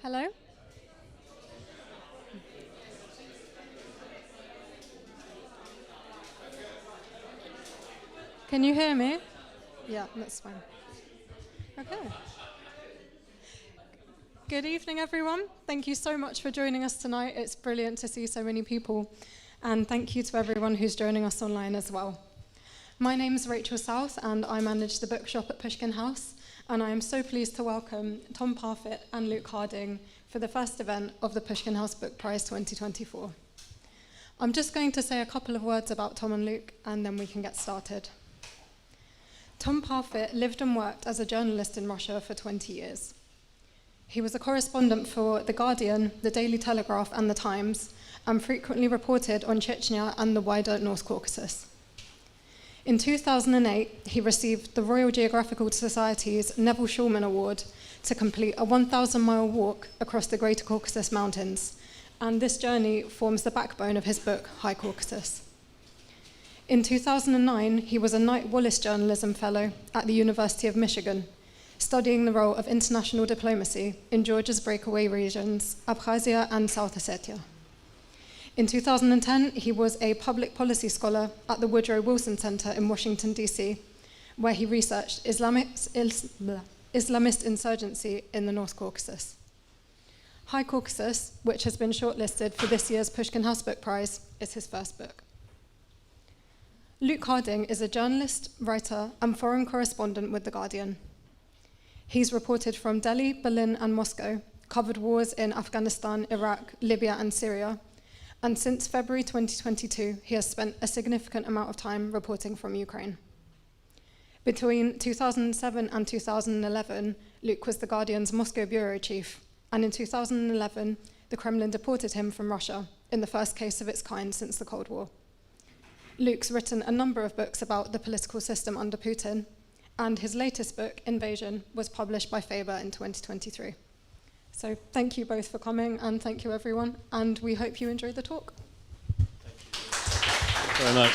Hello? Can you hear me? Yeah, that's fine. Okay. Good evening, everyone. Thank you so much for joining us tonight. It's brilliant to see so many people. And thank you to everyone who's joining us online as well. My name is Rachel South, and I manage the bookshop at Pushkin House. And I am so pleased to welcome Tom Parfitt and Luke Harding for the first event of the Pushkin House Book Prize 2024. I'm just going to say a couple of words about Tom and Luke, and then we can get started. Tom Parfitt lived and worked as a journalist in Russia for 20 years. He was a correspondent for The Guardian, The Daily Telegraph, and The Times, and frequently reported on Chechnya and the wider North Caucasus. In 2008, he received the Royal Geographical Society's Neville Shulman Award to complete a 1,000-mile walk across the Greater Caucasus Mountains, and this journey forms the backbone of his book, High Caucasus. In 2009, he was a Knight Wallace Journalism Fellow at the University of Michigan, studying the role of international diplomacy in Georgia's breakaway regions, Abkhazia and South Ossetia. In 2010, he was a public policy scholar at the Woodrow Wilson Center in Washington, D.C., where he researched Islamist insurgency in the North Caucasus. High Caucasus, which has been shortlisted for this year's Pushkin House Book Prize, is his first book. Luke Harding is a journalist, writer, and foreign correspondent with The Guardian. He's reported from Delhi, Berlin, and Moscow, covered wars in Afghanistan, Iraq, Libya, and Syria, and since February 2022, he has spent a significant amount of time reporting from Ukraine. Between 2007 and 2011, Luke was The Guardian's Moscow bureau chief, and in 2011, the Kremlin deported him from Russia in the first case of its kind since the Cold War. Luke's written a number of books about the political system under Putin, and his latest book, Invasion, was published by Faber in 2023. So thank you both for coming, and thank you everyone, and we hope you enjoy the talk. Thank you very much.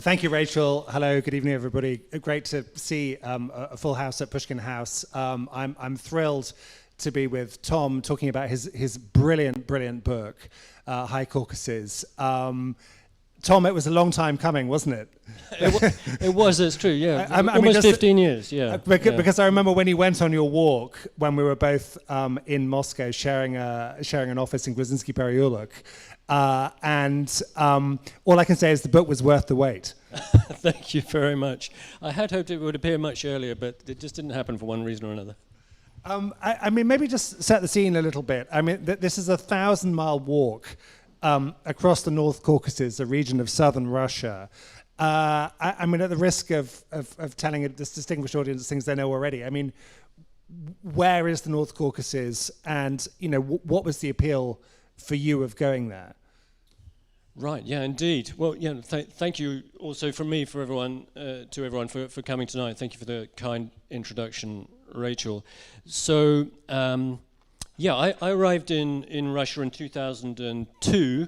Thank you, Rachel. Hello, good evening, everybody. Great to see a full house at Pushkin House. I'm thrilled to be with Tom talking about his brilliant book, High Caucasus. Tom, it was a long time coming, wasn't it? It was, it's true, yeah. Almost 15 years, yeah. Because I remember when you went on your walk, when we were both in Moscow sharing an office in Gruzhinsky Pereulok, and all I can say is the book was worth the wait. Thank you very much. I had hoped it would appear much earlier, but it just didn't happen for one reason or another. I mean, maybe just set the scene a little bit. I mean, this is a 1,000-mile walk across the North Caucasus, a region of southern Russia. I mean, at the risk of telling this distinguished audience things they know already, I mean, where is the North Caucasus, and what was the appeal for you of going there? Right, yeah, indeed. Well, yeah, thank you also from me for everyone, to everyone for coming tonight. Thank you for the kind introduction, Rachel. So, yeah, I arrived in Russia in 2002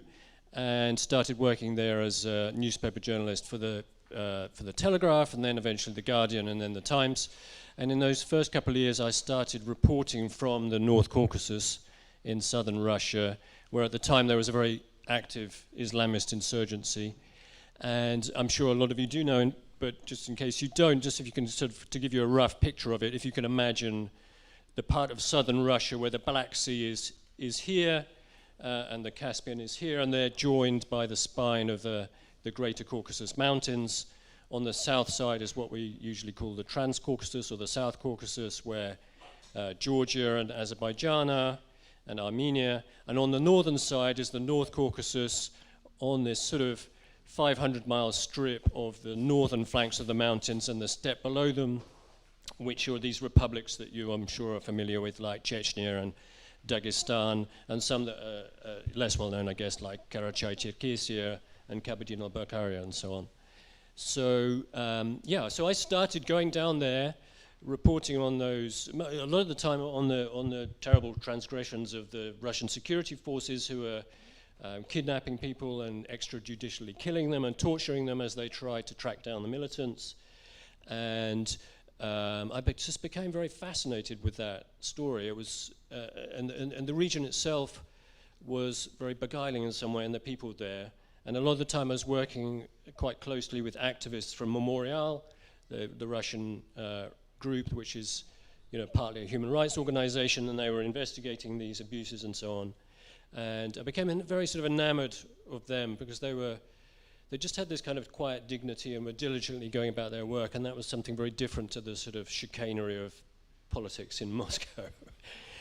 and started working there as a newspaper journalist for the Telegraph, and then eventually The Guardian, and then The Times. And in those first couple of years, I started reporting from the North Caucasus in southern Russia, where at the time there was a very active Islamist insurgency. And I'm sure a lot of you do know, but just in case you don't, just if you can sort of, to give you a rough picture of it, if you can imagine the part of southern Russia where the Black Sea is here, and the Caspian is here, and they're joined by the spine of the Greater Caucasus Mountains. On the south side is what we usually call the Trans-Caucasus or the South Caucasus, where Georgia and Azerbaijan are, and Armenia. And on the northern side is the North Caucasus on this sort of 500-mile strip of the northern flanks of the mountains and the steppe below them, which are these republics that you, I'm sure, are familiar with, like Chechnya and Dagestan, and some that are less well-known, I guess, like Karachay-Cherkessia and Kabardino-Balkaria and so on. So, yeah, so I started going down there, reporting on those, a lot of the time on the terrible transgressions of the Russian security forces who are kidnapping people and extrajudicially killing them and torturing them as they try to track down the militants. And just became very fascinated with that story. It was, and the region itself was very beguiling in some way, and the people there. And a lot of the time I was working quite closely with activists from Memorial, the Russian group, which is, partly a human rights organization, and they were investigating these abuses and so on. And I became very sort of enamored of them because they just had this kind of quiet dignity and were diligently going about their work, and that was something very different to the sort of chicanery of politics in Moscow.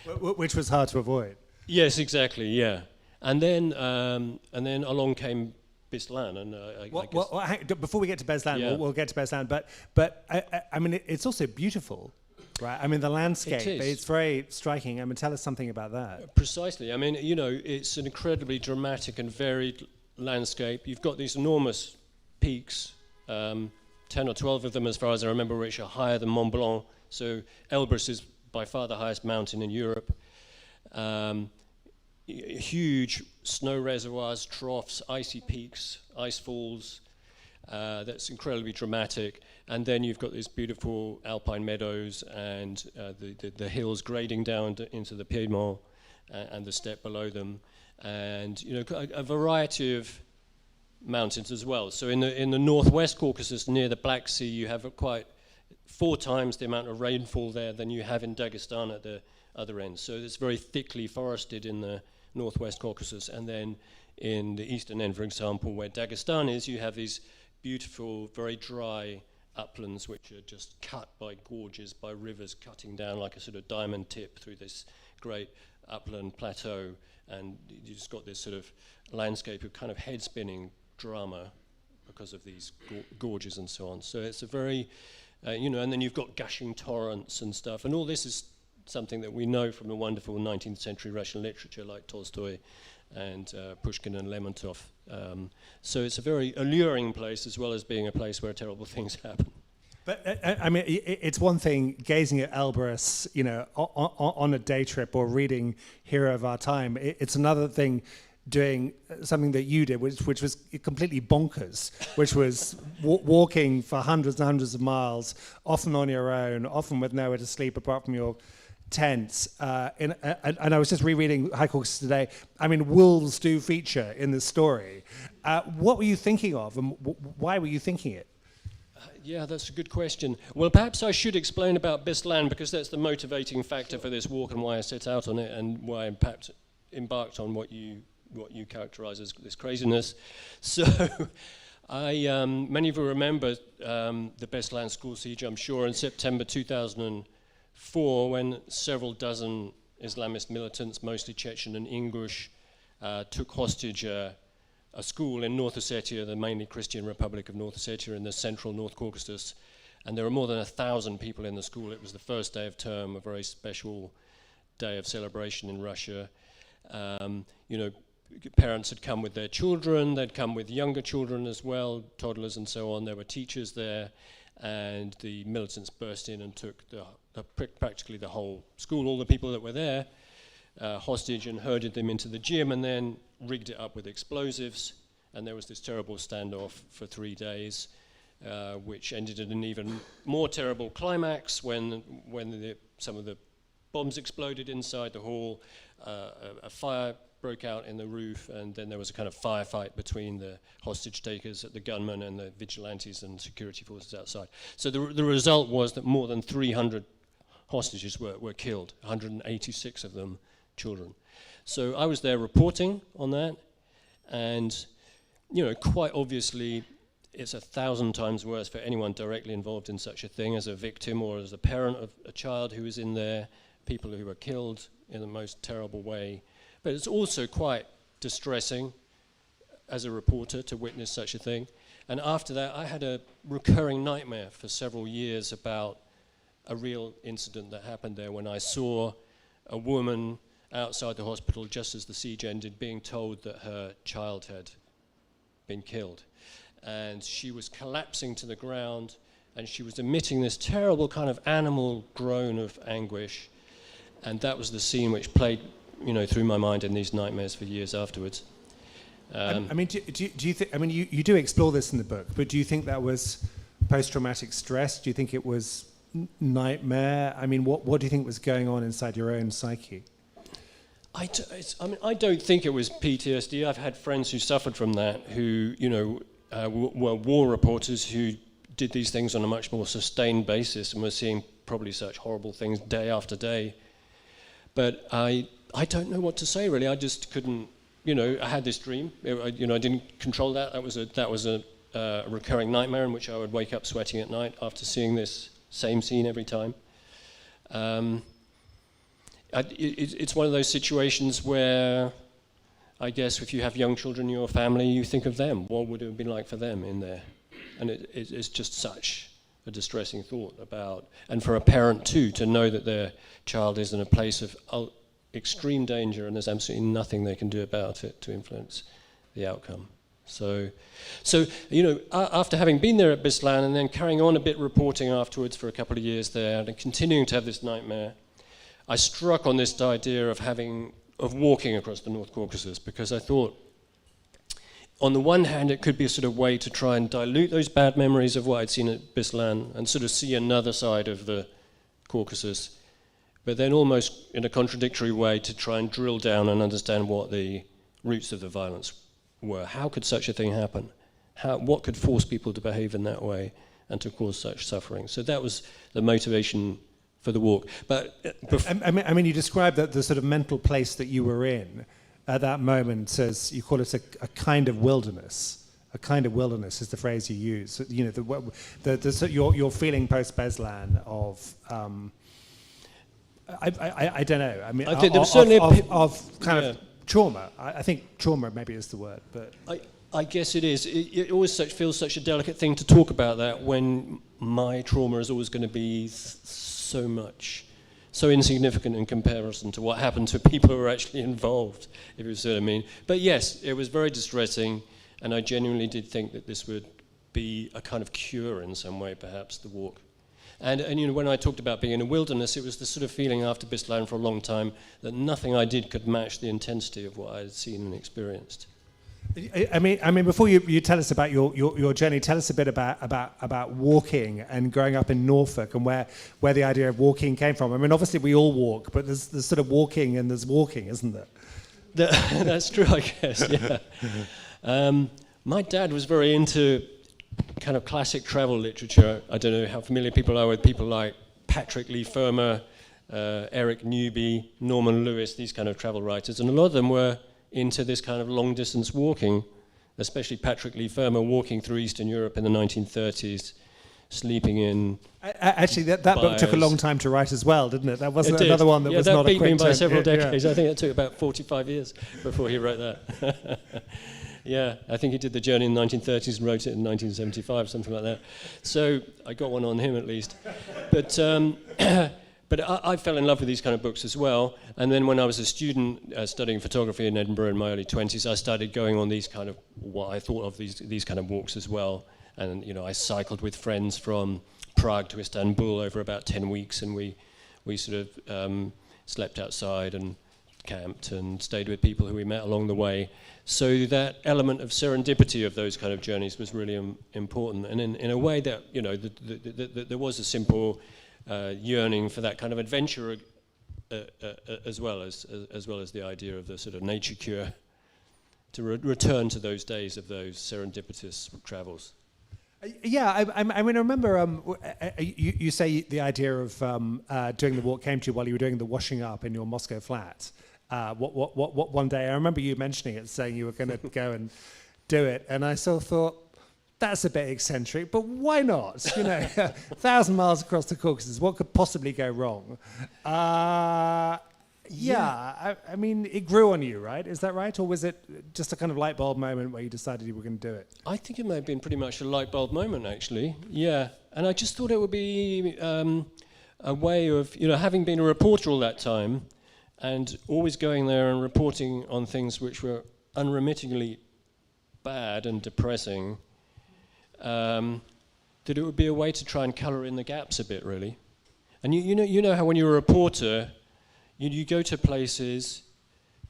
Which was hard to avoid. Yes, exactly, yeah. And then along came Beslan, and I guess... Before we get to Beslan, Yeah. we'll get to Beslan, but I mean, it's also beautiful, right? I mean, the landscape, It is. it's very striking. I mean, tell us something about that. Precisely. I mean, it's an incredibly dramatic and varied landscape. You've got these enormous peaks, 10 or 12 of them, as far as I remember, which are higher than Mont Blanc. So Elbrus is by far the highest mountain in Europe. Huge snow reservoirs, troughs, icy peaks, ice falls. That's incredibly dramatic. And then you've got these beautiful alpine meadows and the hills grading down into the Piedmont and the steppe below them. And a variety of mountains as well. So in the northwest Caucasus, near the Black Sea, you have quite 4 times the amount of rainfall there than you have in Dagestan at the other end. So it's very thickly forested in the northwest Caucasus, and then in the eastern end, for example, where Dagestan is, you have these beautiful, very dry uplands which are just cut by gorges, by rivers cutting down like a sort of diamond tip through this great upland plateau, and you just got this sort of landscape of kind of head-spinning drama because of these gorges and so on. So it's a very, and then you've got gushing torrents and stuff, and all this is something that we know from the wonderful 19th century Russian literature like Tolstoy and Pushkin and Lermontov. So it's a very alluring place as well as being a place where terrible things happen. But I mean, it's one thing gazing at Elbrus, on a day trip or reading Hero of Our Time. It's another thing doing something that you did, which was completely bonkers, which was walking for hundreds and hundreds of miles, often on your own, often with nowhere to sleep apart from your tents. And I was just rereading High Caucasus today. I mean, wolves do feature in this story. What were you thinking of, and why were you thinking it? Yeah, that's a good question. Well, perhaps I should explain about Beslan, because that's the motivating factor for this walk and why I set out on it, and why I perhaps embarked on what you characterize as this craziness. So many of you remember the Beslan school siege, I'm sure, in September 2004, when several dozen Islamist militants, mostly Chechen and Ingush, took hostage a school in North Ossetia, the mainly Christian Republic of North Ossetia in the central North Caucasus. And there were more than 1,000 people in the school. It was the first day of term, a very special day of celebration in Russia. Parents had come with their children, they'd come with younger children as well, toddlers and so on. There were teachers there, and the militants burst in and took practically the whole school, all the people that were there, hostage, and herded them into the gym, and then rigged it up with explosives. And there was this terrible standoff for 3 days, which ended in an even more terrible climax when some of the bombs exploded inside the hall, a fire broke out in the roof, and then there was a kind of firefight between the hostage takers, the gunmen, and the vigilantes and security forces outside. So the result was that more than 300 hostages were killed, 186 of them children. So I was there reporting on that, and quite obviously it's 1,000 times worse for anyone directly involved in such a thing as a victim or as a parent of a child who was in there, people who were killed in the most terrible way. But it's also quite distressing as a reporter to witness such a thing. And after that, I had a recurring nightmare for several years about a real incident that happened there, when I saw a woman outside the hospital just as the siege ended being told that her child had been killed. And she was collapsing to the ground, and she was emitting this terrible kind of animal groan of anguish. And that was the scene which played through my mind in these nightmares for years afterwards. Do you think? I mean, you do explore this in the book, but do you think that was post-traumatic stress? Do you think it was nightmare? I mean, what do you think was going on inside your own psyche? I don't think it was PTSD. I've had friends who suffered from that, who, were war reporters who did these things on a much more sustained basis and were seeing probably such horrible things day after day. But I don't know what to say, really. I just couldn't, I had this dream. I didn't control that. That was a recurring nightmare in which I would wake up sweating at night after seeing this same scene every time. It's one of those situations where, I guess, if you have young children in your family, you think of them. What would it have been like for them in there? And it's just such a distressing thought about, and for a parent too, to know that their child is in a place of extreme danger and there's absolutely nothing they can do about it to influence the outcome. So after having been there at Beslan and then carrying on a bit reporting afterwards for a couple of years there and continuing to have this nightmare, I struck on this idea of walking across the North Caucasus, because I thought, on the one hand, it could be a sort of way to try and dilute those bad memories of what I'd seen at Beslan and sort of see another side of the Caucasus, but then almost in a contradictory way to try and drill down and understand what the roots of the violence were. How could such a thing happen? What could force people to behave in that way and to cause such suffering? So that was the motivation for the walk. But I mean, you described the sort of mental place that you were in at that moment as, you call it a kind of wilderness. A kind of wilderness is the phrase you use. Your feeling post Beslan of I don't know. I mean, I think there was certainly of kind of trauma. I think trauma maybe is the word, but I guess it is. It always feels such a delicate thing to talk about that when my trauma is always going to be so insignificant in comparison to what happened to people who were actually involved, if you see what I mean. But yes, it was very distressing, and I genuinely did think that this would be a kind of cure in some way, perhaps, the walk. And when I talked about being in a wilderness, it was the sort of feeling after Beslan for a long time that nothing I did could match the intensity of what I had seen and experienced. I mean, before you tell us about your journey, tell us a bit about walking and growing up in Norfolk and where the idea of walking came from. I mean, obviously we all walk, but there's sort of walking and there's walking, isn't there? That's true, I guess. Yeah. My dad was very into kind of classic travel literature. I don't know how familiar people are with people like Patrick Leigh Fermor, Eric Newby, Norman Lewis, these kind of travel writers, and a lot of them were into this kind of long-distance walking, especially Patrick Leigh Fermor walking through Eastern Europe in the 1930s, sleeping in actually, that book took a long time to write as well, didn't it? That wasn't another one that was that not a quick beat me by turn. several decades. I think it took about 45 years before he wrote that. Yeah, I think he did the journey in the 1930s and wrote it in 1975, something like that. So I got one on him at least. But I fell in love with these kind of books as well. And then when I was a student studying photography in Edinburgh in my early 20s, I started going on these kind of, what I thought of these kind of walks as well. And, I cycled with friends from Prague to Istanbul over about 10 weeks, and we sort of slept outside and camped and stayed with people who we met along the way. So that element of serendipity of those kind of journeys was really important. And in a way that, there was a simple yearning for that kind of adventure as well as the idea of the sort of nature cure, to return to those days of those serendipitous travels. Yeah, I mean, I remember you say the idea of doing the walk came to you while you were doing the washing up in your Moscow flat. What one day, I remember you mentioning it, saying you were going to go and do it, and I sort of thought, that's a bit eccentric, but why not? 1,000 miles across the Caucasus, what could possibly go wrong? I mean, it grew on you, right? Is that right? Or was it just a kind of light bulb moment where you decided you were going to do it? I think it may have been pretty much a light bulb moment, actually. Yeah, and I just thought it would be a way of, having been a reporter all that time and always going there and reporting on things which were unremittingly bad and depressing, that it would be a way to try and colour in the gaps a bit, really. And you know how when you're a reporter, you go to places,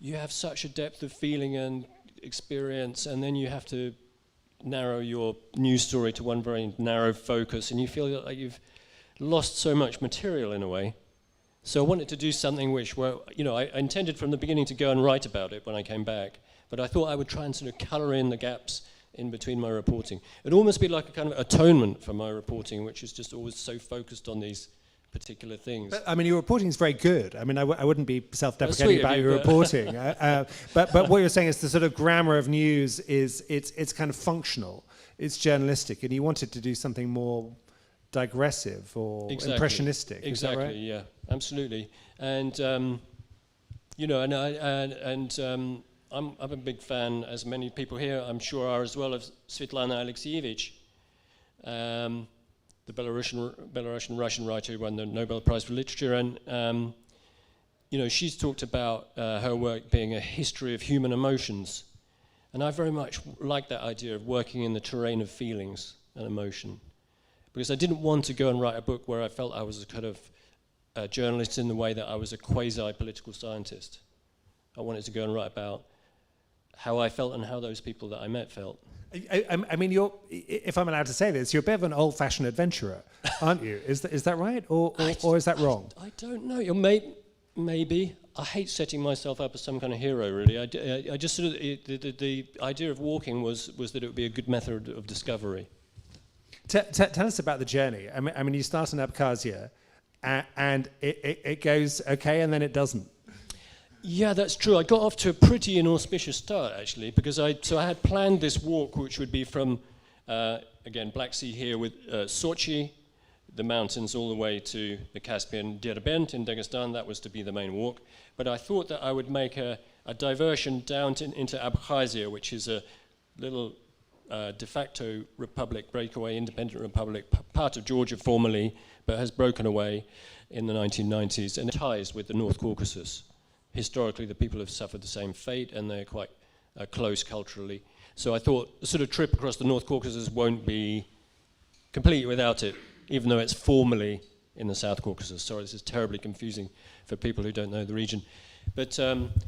you have such a depth of feeling and experience, and then you have to narrow your news story to one very narrow focus, and you feel like you've lost so much material in a way. So I wanted to do something which, I intended from the beginning to go and write about it when I came back, but I thought I would try and sort of colour in the gaps in between my reporting. It'd almost be like a kind of atonement for my reporting, which is just always so focused on these particular things. But, I mean, your reporting is very good. I mean, I wouldn't be self-deprecating about your reporting. But what you're saying is the sort of grammar of news it's kind of functional. It's journalistic, and you wanted to do something more digressive or impressionistic. Exactly. Is that right? Yeah, absolutely. And I'm a big fan, as many people here I'm sure are as well, of Svetlana Alexievich, the Belarusian Russian writer who won the Nobel Prize for Literature, and she's talked about her work being a history of human emotions, and I very much like that idea of working in the terrain of feelings and emotion, because I didn't want to go and write a book where I felt I was a kind of a journalist in the way that I was a quasi-political scientist. I wanted to go and write about how I felt and how those people that I met felt. I mean, if I'm allowed to say this, you're a bit of an old-fashioned adventurer, aren't you? Is that right, or is that wrong? I don't know. Maybe. I hate setting myself up as some kind of hero, really. I just sort of the idea of walking was that it would be a good method of discovery. Tell us about the journey. I mean, you start in Abkhazia, and it goes okay, and then it doesn't. Yeah, that's true. I got off to a pretty inauspicious start, actually, because I had planned this walk, which would be from, again, Black Sea here with Sochi, the mountains all the way to the Caspian, Derbent in Dagestan. That was to be the main walk. But I thought that I would make a diversion down into Abkhazia, which is a little de facto republic, breakaway independent republic, part of Georgia formerly, but has broken away in the 1990s, and it ties with the North Caucasus. Historically, the people have suffered the same fate, and they're quite close culturally. So I thought the sort of trip across the North Caucasus won't be complete without it, even though it's formally in the South Caucasus. Sorry, this is terribly confusing for people who don't know the region. But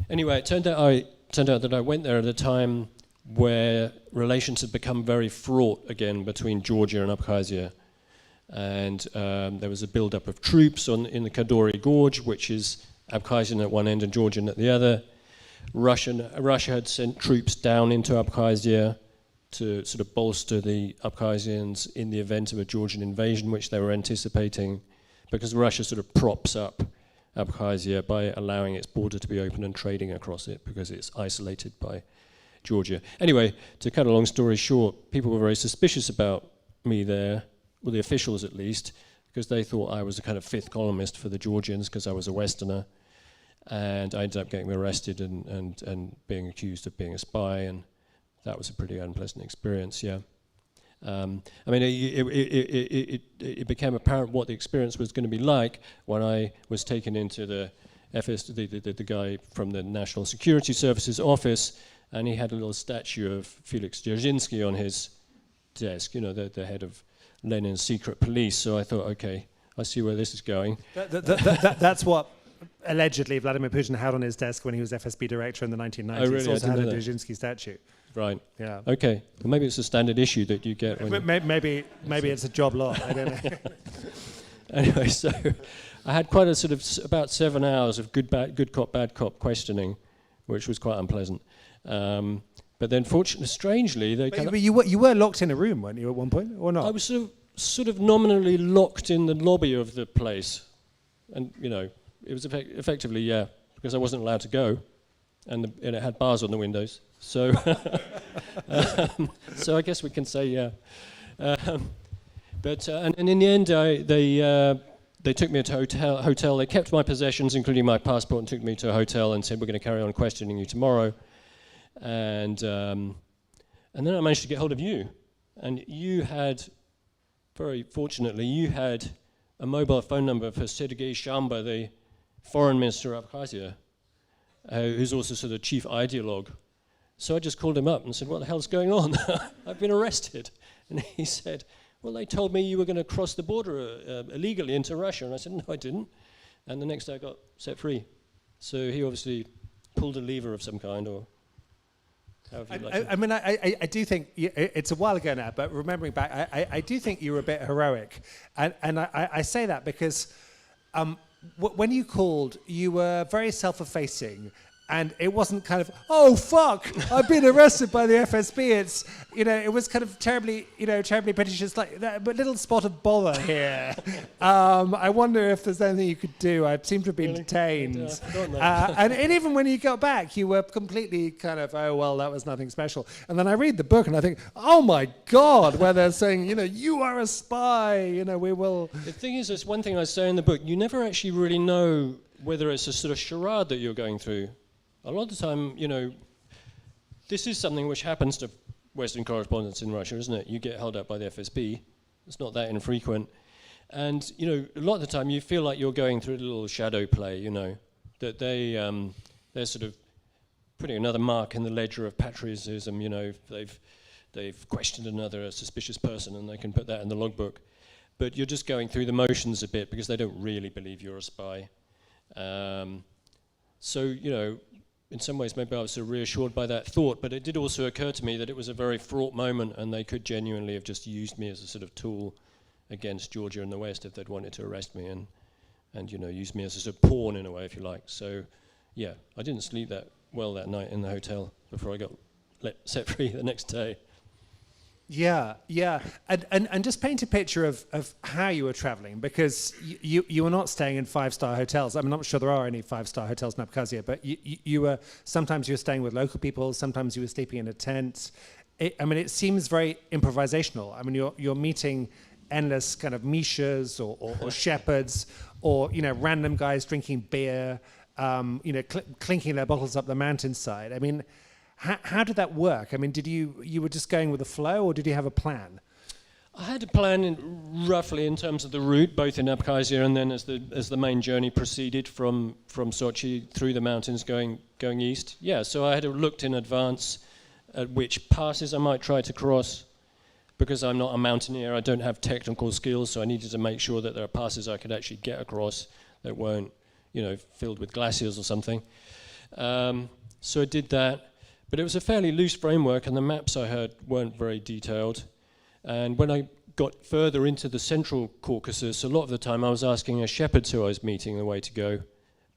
anyway, it turned out that I went there at a time where relations had become very fraught again between Georgia and Abkhazia. And there was a build-up of troops in the Kadori Gorge, which is Abkhazian at one end and Georgian at the other. Russia had sent troops down into Abkhazia to sort of bolster the Abkhazians in the event of a Georgian invasion, which they were anticipating, because Russia sort of props up Abkhazia by allowing its border to be open and trading across it, because it's isolated by Georgia. Anyway, to cut a long story short, people were very suspicious about me there, well, the officials at least, because they thought I was a kind of fifth columnist for the Georgians because I was a Westerner. And I ended up getting arrested and being accused of being a spy, and that was a pretty unpleasant experience, yeah. I mean, it became apparent what the experience was going to be like when I was taken into the guy from the National Security Services office, and he had a little statue of Felix Dzerzhinsky on his desk, the head of Lenin's secret police. So I thought, okay, I see where this is going. That's what allegedly Vladimir Putin had on his desk when he was FSB director in the 1990s. Oh, really? He also had a Dzerzhinsky statue. Right. Yeah. Okay. Well, maybe it's a standard issue that you get. Maybe it's a job lot. I don't know. Anyway, so I had quite a sort of about 7 hours of good cop, bad cop questioning, which was quite unpleasant. But then, strangely, they But you were locked in a room, weren't you, at one point, or not? I was sort of nominally locked in the lobby of the place, and it was effectively, yeah, because I wasn't allowed to go, and it had bars on the windows. So, so I guess we can say, yeah. But in the end, they took me to a hotel. They kept my possessions, including my passport, and took me to a hotel and said, "We're going to carry on questioning you tomorrow." And then I managed to get hold of you, and you had, very fortunately, a mobile phone number for Sergei Shamba, the foreign minister of Abkhazia, who's also sort of chief ideologue. So I just called him up and said, "What the hell's going on? I've been arrested." And he said, "Well, they told me you were going to cross the border illegally into Russia." And I said, "No, I didn't." And the next day I got set free. So he obviously pulled a lever of some kind, or... however you'd like to. I mean, I do think it's a while ago now, but remembering back, I do think you were a bit heroic, and I say that because when you called, you were very self-effacing. And it wasn't kind of, oh fuck, I've been arrested by the FSB. It's, it was kind of terribly British. It's like that, but little spot of bother here. I wonder if there's anything you could do. I seem to have been detained. And even when you got back, you were completely kind of, oh well, that was nothing special. And then I read the book and I think, oh my God, where they're saying, you are a spy. We will. The thing is, there's one thing I say in the book. You never actually really know whether it's a sort of charade that you're going through. A lot of the time, this is something which happens to Western correspondents in Russia, isn't it? You get held up by the FSB. It's not that infrequent. And, a lot of the time you feel like you're going through a little shadow play, that they're sort of putting another mark in the ledger of patriotism, they've questioned another suspicious person and they can put that in the logbook. But you're just going through the motions a bit because they don't really believe you're a spy. So, in some ways, maybe I was sort of reassured by that thought, but it did also occur to me that it was a very fraught moment and they could genuinely have just used me as a sort of tool against Georgia and the West if they'd wanted to arrest me and use me as a sort of pawn in a way, if you like. So, yeah, I didn't sleep that well that night in the hotel before I got set free the next day. Yeah. And just paint a picture of how you were traveling, because you were not staying in 5-star hotels. I'm not sure there are any 5-star hotels in Abkhazia, but you were, sometimes you were staying with local people, sometimes you were sleeping in a tent. It seems very improvisational. I mean, you're meeting endless kind of mishas or shepherds or, random guys drinking beer, clinking their bottles up the mountainside. I mean, how did that work? I mean, you were just going with the flow, or did you have a plan? I had a plan roughly in terms of the route, both in Abkhazia and then as the main journey proceeded from Sochi through the mountains going east. Yeah, so I had looked in advance at which passes I might try to cross. Because I'm not a mountaineer, I don't have technical skills, so I needed to make sure that there are passes I could actually get across that weren't, filled with glaciers or something. So I did that. But it was a fairly loose framework, and the maps I had weren't very detailed. And when I got further into the Central Caucasus, a lot of the time I was asking a shepherd who I was meeting the way to go,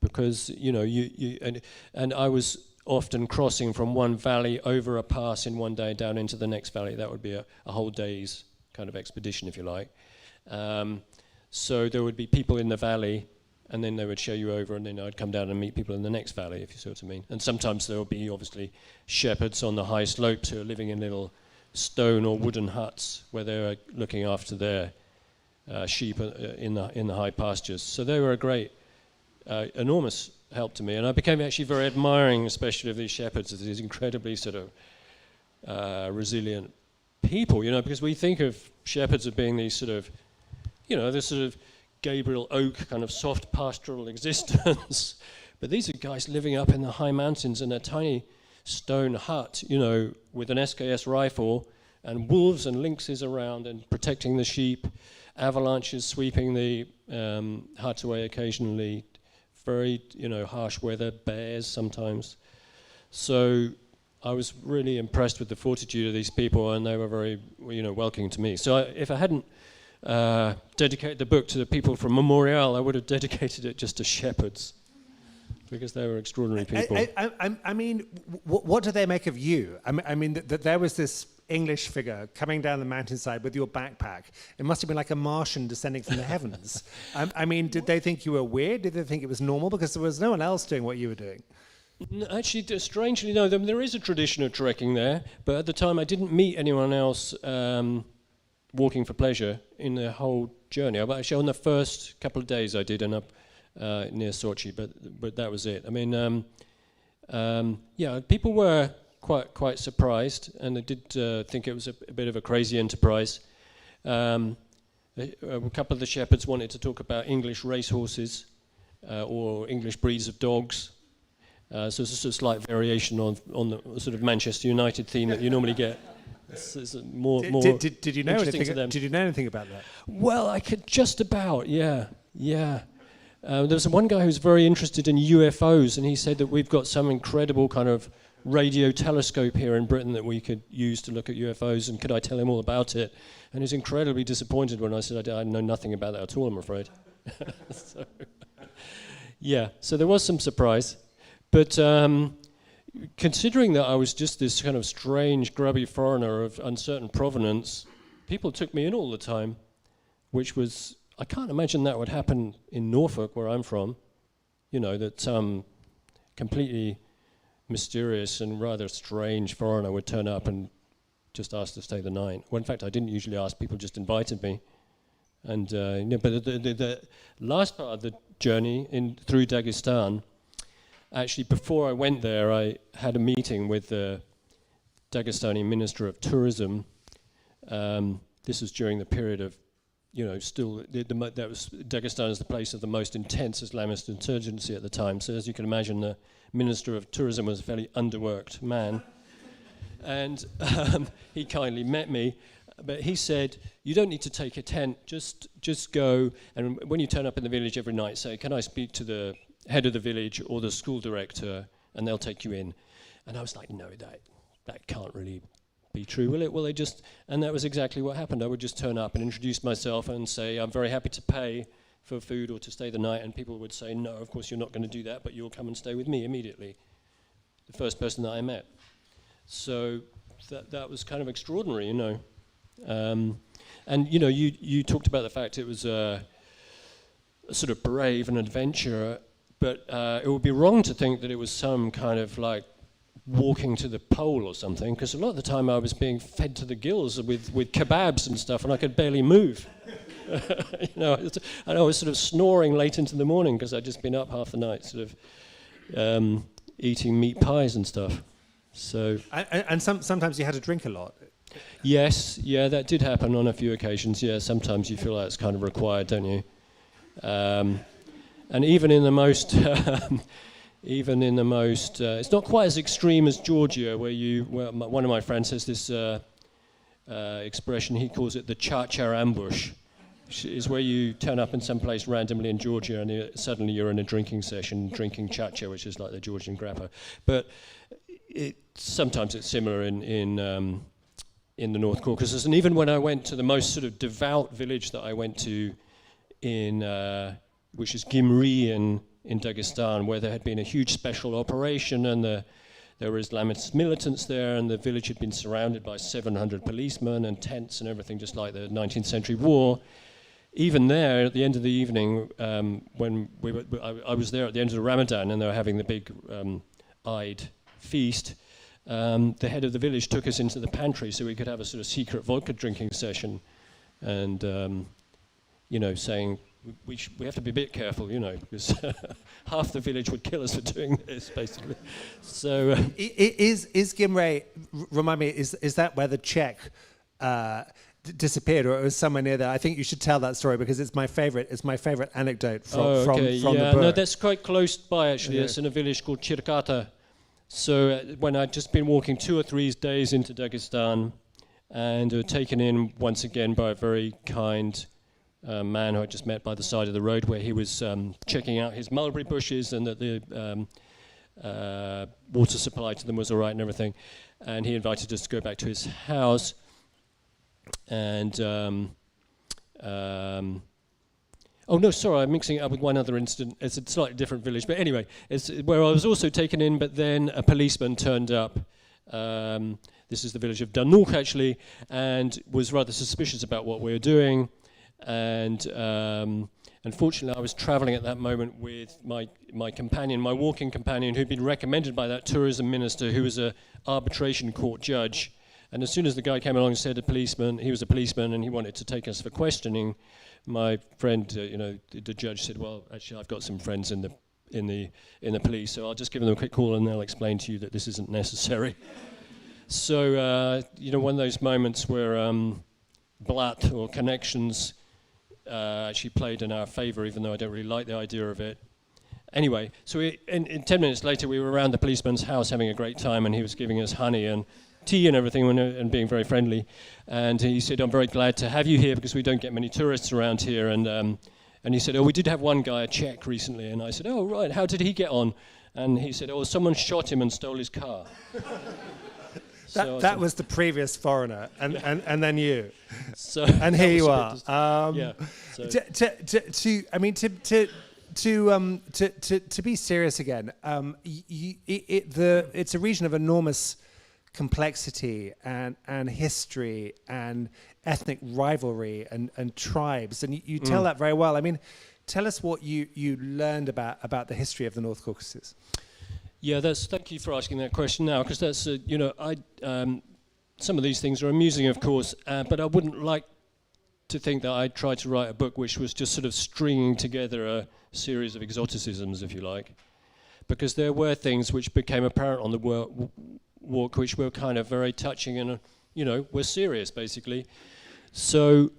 because and I was often crossing from one valley over a pass in one day down into the next valley. That would be a whole day's kind of expedition, if you like. So there would be people in the valley, and then they would show you over, and then I'd come down and meet people in the next valley, if you see what I mean. And sometimes there would be, obviously, shepherds on the high slopes who are living in little stone or wooden huts where they were looking after their sheep in the high pastures. So they were a great, enormous help to me. And I became actually very admiring, especially of these shepherds, as these incredibly sort of resilient people, because we think of shepherds as being these sort of, this sort of Gabriel Oak kind of soft pastoral existence. But these are guys living up in the high mountains in a tiny stone hut, with an SKS rifle and wolves and lynxes around and protecting the sheep, avalanches sweeping the hut away occasionally, very, harsh weather, bears sometimes. So I was really impressed with the fortitude of these people, and they were very, welcoming to me. So if I hadn't dedicated the book to the people from Memorial, I would have dedicated it just to shepherds, because they were extraordinary people. I mean, what do they make of you? I mean, that there was this English figure coming down the mountainside with your backpack. It must have been like a Martian descending from the heavens. I mean, did they think you were weird? Did they think it was normal? Because there was no one else doing what you were doing. No, actually, strangely, no. There is a tradition of trekking there, but at the time I didn't meet anyone else walking for pleasure in the whole journey. Actually, on the first couple of days I did end up near Sochi, but that was it. I mean, people were quite surprised, and they did think it was a bit of a crazy enterprise. A couple of the shepherds wanted to talk about English racehorses or English breeds of dogs. So it's just a slight variation on the sort of Manchester United theme that you normally get. It's more did you know interesting anything? to them. Did you know anything about that? Well, I could just about, yeah. There was one guy who was very interested in UFOs, and he said that we've got some incredible kind of radio telescope here in Britain that we could use to look at UFOs, and could I tell him all about it? And he was incredibly disappointed when I said I know nothing about that at all, I'm afraid. So, yeah, so there was some surprise. But considering that I was just this kind of strange, grubby foreigner of uncertain provenance, people took me in all the time, which was, I can't imagine that would happen in Norfolk, where I'm from. You know, that some completely mysterious and rather strange foreigner would turn up and just ask to stay the night. Well, in fact, I didn't usually ask, people just invited me. And but the last part of the journey through Dagestan, actually, before I went there, I had a meeting with the Dagestani Minister of Tourism. This was during the period of, that was Dagestan is the place of the most intense Islamist insurgency at the time. So as you can imagine, the Minister of Tourism was a fairly underworked man. And he kindly met me. But he said, you don't need to take a tent, just go. And when you turn up in the village every night, say, can I speak to the head of the village or the school director? And they'll take you in. And I was like, no, that can't really be true, will it? Well, and that was exactly what happened. I would just turn up and introduce myself and say, I'm very happy to pay for food or to stay the night. And people would say, no, of course you're not going to do that, but you'll come and stay with me immediately. The first person that I met. So that was kind of extraordinary, And you talked about the fact it was a sort of brave and adventure, but it would be wrong to think that it was some kind of like walking to the pole or something, because a lot of the time I was being fed to the gills with kebabs and stuff, and I could barely move. And I was sort of snoring late into the morning because I'd just been up half the night, sort of eating meat pies and stuff. So and sometimes you had to drink a lot. Yes, yeah, that did happen on a few occasions. Yeah, sometimes you feel like it's kind of required, don't you? And even in the most, it's not quite as extreme as Georgia, where one of my friends has this expression. He calls it the Chechen ambush, which is where you turn up in some place randomly in Georgia, and suddenly you're in a drinking session, drinking Chechen, which is like the Georgian grappa. But sometimes it's similar in the North Caucasus. And even when I went to the most sort of devout village that I went to which is Gyumri in Dagestan, where there had been a huge special operation, and there were Islamist militants there, and the village had been surrounded by 700 policemen and tents and everything, just like the 19th century war. Even there, at the end of the evening, when I was there at the end of the Ramadan, and they were having the big Eid feast, the head of the village took us into the pantry so we could have a sort of secret vodka drinking session, and saying we have to be a bit careful, because half the village would kill us for doing this, basically. So is Gyumri, remind me, is that where the Czech disappeared, or it was somewhere near there? I think you should tell that story because it's my favorite anecdote from the book. No, that's quite close by actually. Yeah. It's in a village called Chirkata. So when I'd just been walking 2 or 3 days into Dagestan, and taken in once again by a very kind man who I just met by the side of the road, where he was checking out his mulberry bushes and that the water supply to them was all right and everything. And he invited us to go back to his house. And oh no, sorry, I'm mixing it up with one other incident. It's a slightly different village, but anyway, it's where I was also taken in, but then a policeman turned up. This is the village of Danuk, actually, and was rather suspicious about what we were doing. And unfortunately, I was traveling at that moment with my companion, my walking companion, who'd been recommended by that tourism minister, who was a arbitration court judge. And as soon as the guy came along and said he was a policeman, and he wanted to take us for questioning, my friend, the judge said, well, actually, I've got some friends in the police, so I'll just give them a quick call and they'll explain to you that this isn't necessary. So, one of those moments where blat or connections actually played in our favor, even though I don't really like the idea of it. Anyway, so in 10 minutes later, we were around the policeman's house having a great time, and he was giving us honey and tea and everything, and being very friendly. And he said, I'm very glad to have you here because we don't get many tourists around here. And he said, oh, we did have one guy, a Czech, recently. And I said, oh, right, how did he get on? And he said, "Oh, someone shot him and stole his car." That was the previous foreigner, and then you. So and here you are. To be serious again, it's a region of enormous complexity and history and ethnic rivalry and tribes, and you tell that very well. I mean, tell us what you learned about the history of the North Caucasus. Yeah, thank you for asking that question now, because that's some of these things are amusing, of course, but I wouldn't like to think that I tried to write a book which was just sort of stringing together a series of exoticisms, if you like, because there were things which became apparent on the walk which were kind of very touching and were serious, basically. So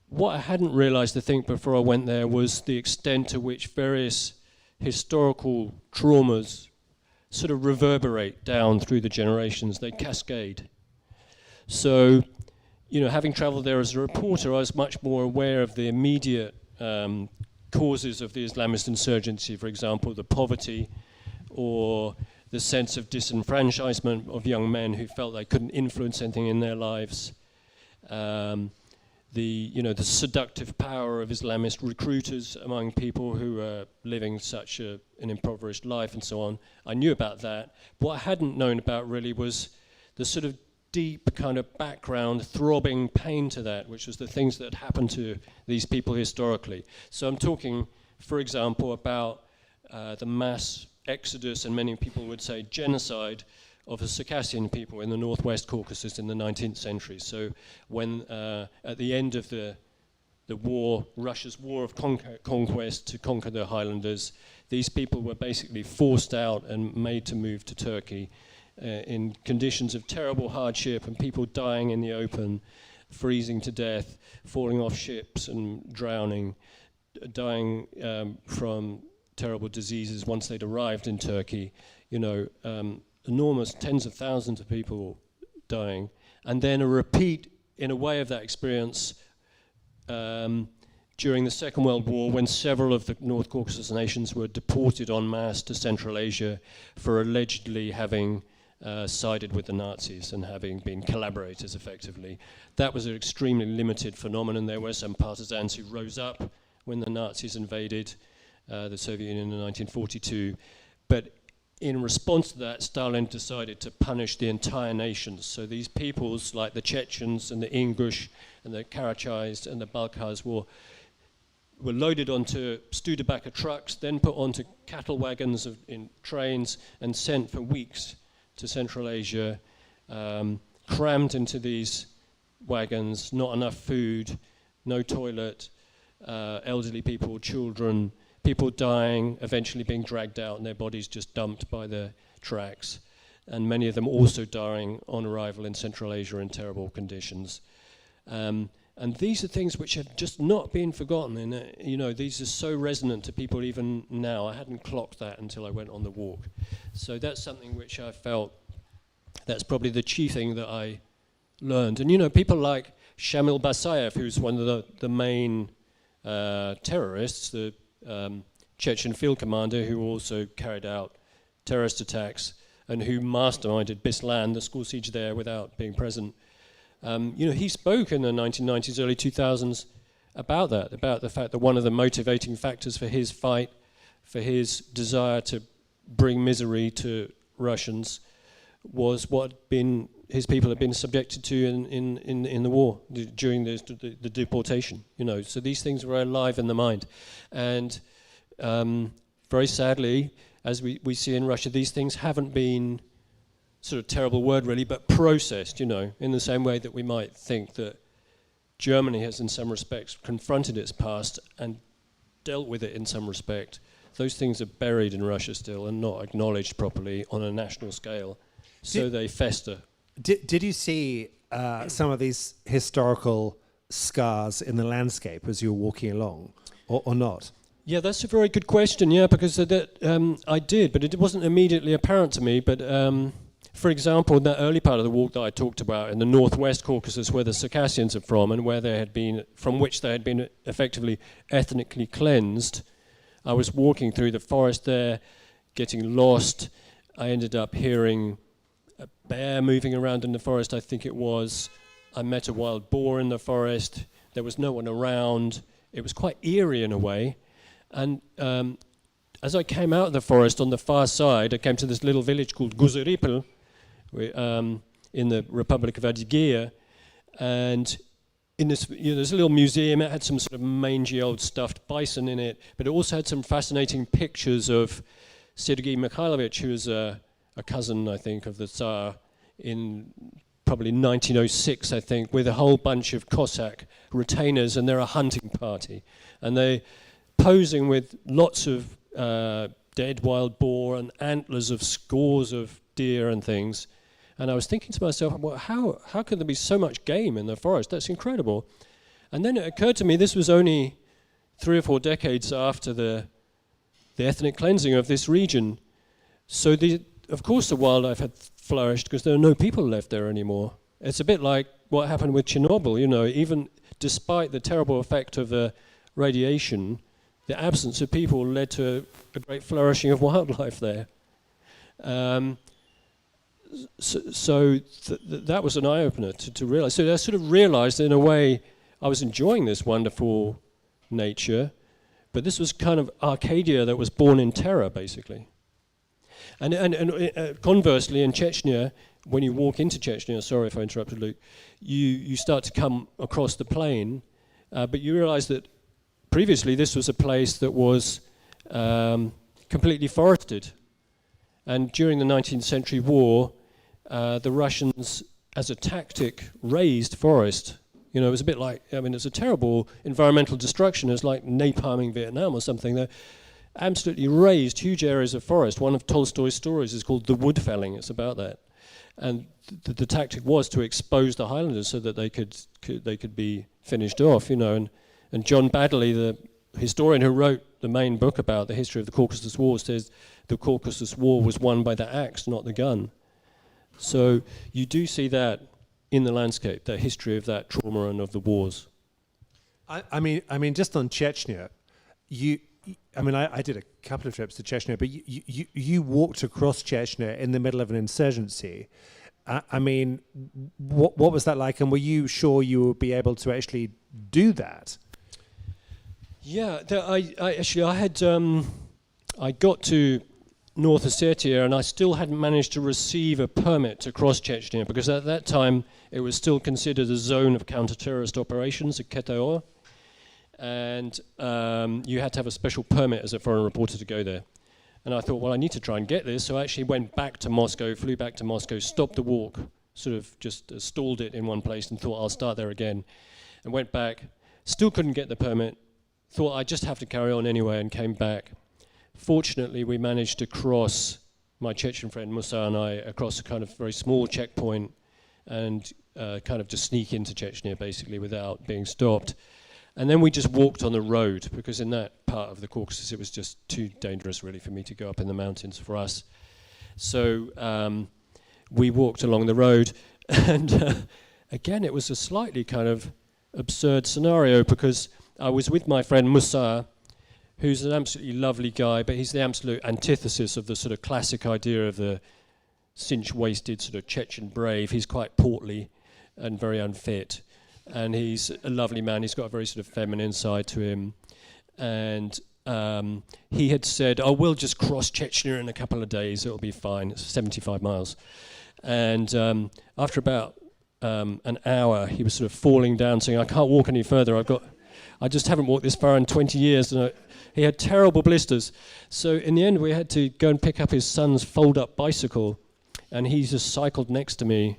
what I hadn't realized, I think, before I went there was the extent to which various historical traumas sort of reverberate down through the generations. They cascade. So, having traveled there as a reporter, I was much more aware of the immediate causes of the Islamist insurgency, for example, the poverty or the sense of disenfranchisement of young men who felt they couldn't influence anything in their lives, the seductive power of Islamist recruiters among people who are living such an impoverished life and so on. I knew about that. What I hadn't known about really was the sort of deep kind of background throbbing pain to that, which was the things that happened to these people historically. So I'm talking, for example, about the mass exodus, and many people would say genocide, of the Circassian people in the Northwest Caucasus in the 19th century. So when at the end of the war, Russia's war of conquest to conquer the Highlanders, these people were basically forced out and made to move to Turkey in conditions of terrible hardship, and people dying in the open, freezing to death, falling off ships and drowning, dying from terrible diseases once they'd arrived in Turkey. Enormous tens of thousands of people dying, and then a repeat in a way of that experience during the Second World War, when several of the North Caucasus nations were deported en masse to Central Asia for allegedly having sided with the Nazis and having been collaborators effectively. That was an extremely limited phenomenon. There were some partisans who rose up when the Nazis invaded the Soviet Union in 1942, but in response to that, Stalin decided to punish the entire nations. So these peoples, like the Chechens and the Ingush and the Karachais and the Balkhas, were loaded onto Studebaker trucks, then put onto cattle wagons in trains and sent for weeks to Central Asia, crammed into these wagons, not enough food, no toilet, elderly people, children, people dying, eventually being dragged out and their bodies just dumped by the tracks, and many of them also dying on arrival in Central Asia in terrible conditions. And these are things which have just not been forgotten, and these are so resonant to people even now. I hadn't clocked that until I went on the walk. So that's something which I felt, that's probably the chief thing that I learned. And people like Shamil Basayev, who's one of the main terrorists, the Chechen field commander who also carried out terrorist attacks and who masterminded Beslan, the school siege there, without being present. He spoke in the 1990s, early 2000s about that, about the fact that one of the motivating factors for his fight, for his desire to bring misery to Russians, was what his people had been subjected to in the war during the deportation. So these things were alive in the mind, and very sadly, as we see in Russia, these things haven't been, sort of terrible word really, but processed. In the same way that we might think that Germany has, in some respects, confronted its past and dealt with it in some respect. Those things are buried in Russia still and not acknowledged properly on a national scale. So they fester. Did you see some of these historical scars in the landscape as you were walking along, or not? Yeah, that's a very good question, because I did, but it wasn't immediately apparent to me. But for example, in that early part of the walk that I talked about in the Northwest Caucasus, where the Circassians are from and from which they had been effectively ethnically cleansed, I was walking through the forest there, getting lost. I ended up hearing a bear moving around in the forest, I think it was. I met a wild boar in the forest. There was no one around. It was quite eerie in a way. And as I came out of the forest on the far side, I came to this little village called Guzeripel in the Republic of Adygea. And in this, there's a little museum. It had some sort of mangy old stuffed bison in it, but it also had some fascinating pictures of Sergei Mikhailovich, who was a cousin, I think, of the Tsar in probably 1906, I think, with a whole bunch of Cossack retainers, and they're a hunting party. And they're posing with lots of dead wild boar and antlers of scores of deer and things. And I was thinking to myself, well, how could there be so much game in the forest? That's incredible. And then it occurred to me this was only 3 or 4 decades after the ethnic cleansing of this region. So of course the wildlife had flourished because there are no people left there anymore. It's a bit like what happened with Chernobyl, even despite the terrible effect of the radiation, the absence of people led to a great flourishing of wildlife there. That was an eye-opener to realize. So I sort of realized in a way I was enjoying this wonderful nature, but this was kind of Arcadia that was born in terror, basically. And conversely, in Chechnya, when you walk into Chechnya, sorry if I interrupted, Luke, you start to come across the plain, but you realize that previously this was a place that was completely forested. And during the 19th century war, the Russians, as a tactic, razed forest. It was a bit like, it's a terrible environmental destruction. It's like napalming Vietnam or something. They absolutely razed huge areas of forest. One of Tolstoy's stories is called The Wood Felling. It's about that. And the tactic was to expose the highlanders so that they could be finished off, And John Baddeley, the historian who wrote the main book about the history of the Caucasus War, says the Caucasus War was won by the axe, not the gun. So you do see that in the landscape, the history of that trauma and of the wars. I mean, just on Chechnya, I did a couple of trips to Chechnya, but you walked across Chechnya in the middle of an insurgency. What was that like, and were you sure you would be able to actually do that? Yeah, I got to North Ossetia, and I still hadn't managed to receive a permit to cross Chechnya, because at that time it was still considered a zone of counter-terrorist operations, a KTOR, and you had to have a special permit as a foreign reporter to go there. And I thought, well, I need to try and get this, so I actually went back to Moscow, flew back to Moscow, stopped the walk, sort of just stalled it in one place and thought I'll start there again, and went back, still couldn't get the permit, thought I'd just have to carry on anyway, and came back. Fortunately, we managed to cross, my Chechen friend Musa and I, across a kind of very small checkpoint and kind of just sneak into Chechnya, basically, without being stopped. And then we just walked on the road, because in that part of the Caucasus, it was just too dangerous, really, for me to go up in the mountains for us. So we walked along the road, and again, it was a slightly kind of absurd scenario, because I was with my friend Musa, who's an absolutely lovely guy, but he's the absolute antithesis of the sort of classic idea of the cinch-waisted sort of Chechen brave. He's quite portly and very unfit, and he's a lovely man. He's got a very sort of feminine side to him, and he had said, "Oh, we'll just cross Chechnya in a couple of days. It'll be fine. It's 75 miles." And after about an hour, he was sort of falling down, saying, "I can't walk any further. I just haven't walked this far in 20 years." And he had terrible blisters. So in the end, we had to go and pick up his son's fold-up bicycle, and he just cycled next to me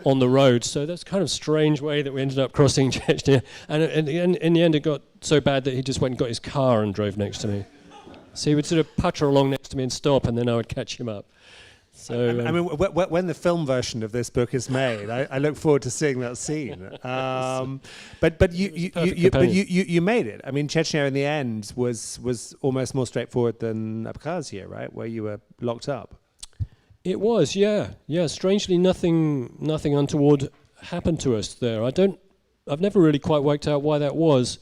on the road. So that's kind of strange way that we ended up crossing Chechnya. And in the end, it got so bad that he just went and got his car and drove next to me. So he would sort of putter along next to me and stop, and then I would catch him up. So, when the film version of this book is made, I look forward to seeing that scene. But you made it. I mean, Chechnya in the end was almost more straightforward than Abkhazia, right, where you were locked up. It was, yeah. Strangely, nothing untoward happened to us there. I've never really quite worked out why that was.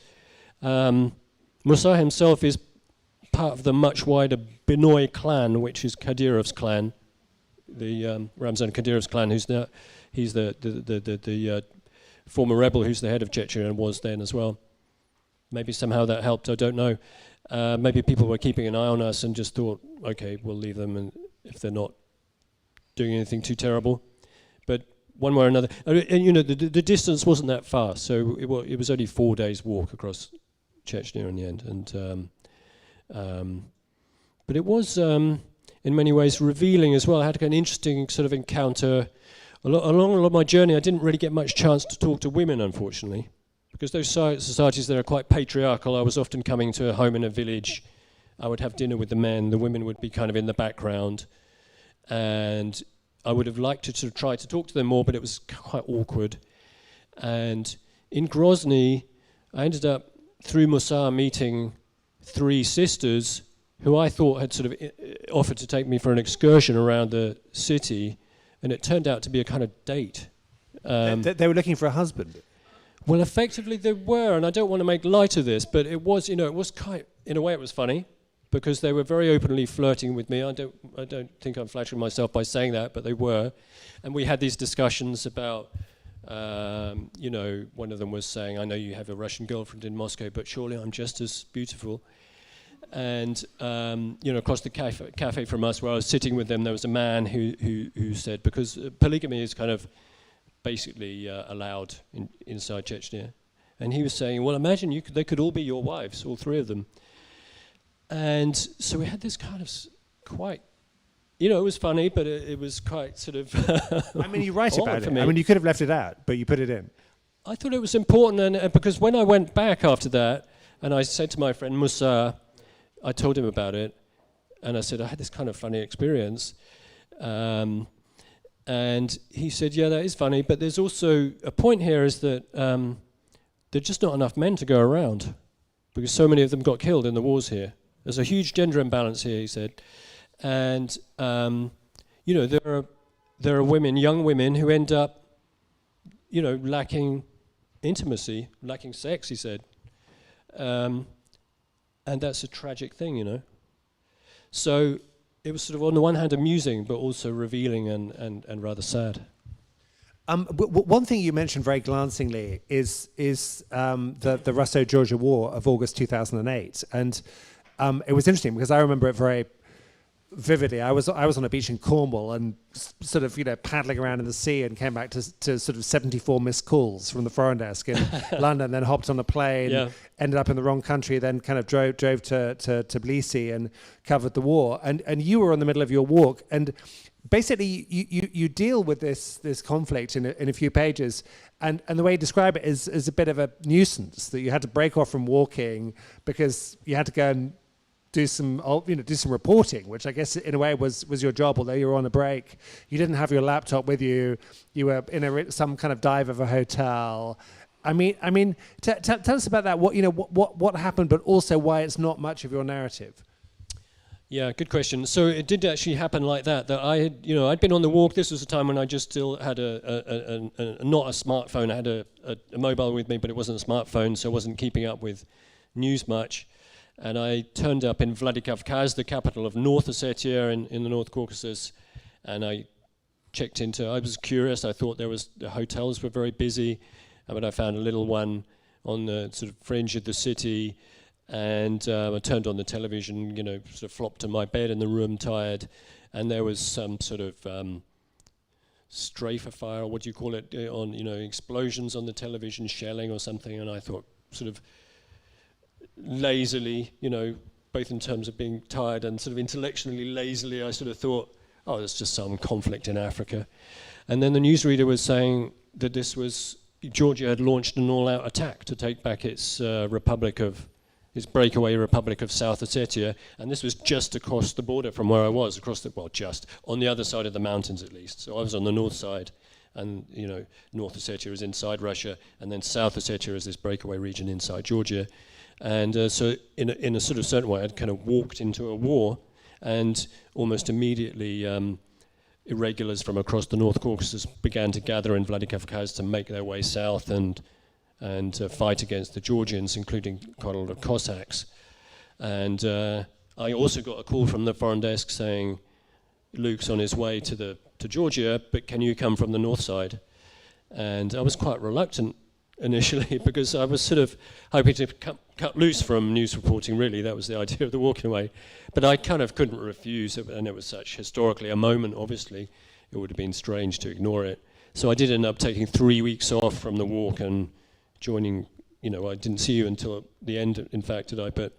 Musa himself is part of the much wider Benoy clan, which is Kadyrov's clan, the Ramzan Kadyrov's clan, he's the former rebel who's the head of Chechnya and was then as well. Maybe somehow that helped, I don't know. Maybe people were keeping an eye on us and just thought, okay, we'll leave them and if they're not doing anything too terrible. But one way or another, and you know, the distance wasn't that far, so it was only 4 days walk across Chechnya in the end. And but it was in many ways revealing as well. I had an interesting sort of encounter. Along my journey, I didn't really get much chance to talk to women, unfortunately, because those societies there are quite patriarchal. I was often coming to a home in a village. I would have dinner with the men. The women would be kind of in the background. And I would have liked to sort of try to talk to them more, but it was quite awkward. And in Grozny, I ended up, through Musa, meeting 3 sisters who I thought had sort of offered to take me for an excursion around the city. And it turned out to be a kind of date. They were looking for a husband. Well, effectively they were, and I don't want to make light of this, but it was, you know, it was quite, in a way it was funny, because they were very openly flirting with me. I don't think I'm flattering myself by saying that, but they were. And we had these discussions about, you know, one of them was saying, I know you have a Russian girlfriend in Moscow, but surely I'm just as beautiful. And you know, across the cafe from us, where I was sitting with them, there was a man who said, because polygamy is kind of basically allowed inside Chechnya, and he was saying, well, imagine they could all be your wives, all 3 of them. And so we had this kind of quite, you know, it was funny, but it was quite sort of. I mean, you write about it. I mean, you could have left it out, but you put it in. I thought it was important, and because when I went back after that, and I said to my friend Musa, I told him about it, and I said, I had this kind of funny experience. And he said, yeah, that is funny, but there's also a point here is that there's just not enough men to go around, because so many of them got killed in the wars here. There's a huge gender imbalance here, he said. And, you know, there are women, young women, who end up, you know, lacking intimacy, lacking sex, he said. And that's a tragic thing, you know. So it was sort of, on the one hand, amusing, but also revealing and rather sad. One thing you mentioned very glancingly is the Russo-Georgia War of August 2008. And it was interesting because I remember it very vividly. I was on a beach in Cornwall and sort of, you know, paddling around in the sea, and came back to sort of 74 missed calls from the foreign desk in London, then hopped on a plane, ended up in the wrong country, then kind of drove to Tbilisi and covered the war. And you were in the middle of your walk, and basically you deal with this conflict in a few pages, and the way you describe it is a bit of a nuisance, that you had to break off from walking because you had to go and do some reporting, which I guess in a way was your job, although you were on a break. You didn't have your laptop with you. You were in some kind of dive of a hotel. I mean, tell us about that. What happened, but also why it's not much of your narrative. Yeah, good question. So it did actually happen like that. That I had, you know, I'd been on the walk. This was a time when I just still had not a smartphone. I had a mobile with me, but it wasn't a smartphone, so I wasn't keeping up with news much. And I turned up in Vladikavkaz, the capital of North Ossetia in the North Caucasus, and I checked into. I was curious. I thought the hotels were very busy, but I found a little one on the sort of fringe of the city. And I turned on the television, you know, sort of flopped to my bed in the room, tired, and there was some sort of strafe fire, or what do you call it, on, you know, explosions on the television, shelling or something, and I thought, sort of lazily, you know, both in terms of being tired and sort of intellectually lazily, I sort of thought, oh, there's just some conflict in Africa. And then the newsreader was saying that this was, Georgia had launched an all-out attack to take back its breakaway Republic of South Ossetia, and this was just across the border from where I was, just on the other side of the mountains at least. So I was on the north side, and, you know, North Ossetia is inside Russia, and then South Ossetia is this breakaway region inside Georgia. And so in a sort of certain way, I'd kind of walked into a war, and almost immediately irregulars from across the North Caucasus began to gather in Vladikavkaz to make their way south and fight against the Georgians, including quite a lot of Cossacks. And I also got a call from the foreign desk saying, Luke's on his way to Georgia, but can you come from the north side? And I was quite reluctant initially because I was sort of hoping to cut loose from news reporting, really. That was the idea of the walking away. But I kind of couldn't refuse it, and it was such historically a moment, obviously. It would have been strange to ignore it. So I did end up taking 3 weeks off from the walk and joining, I didn't see you until the end, in fact, did I? But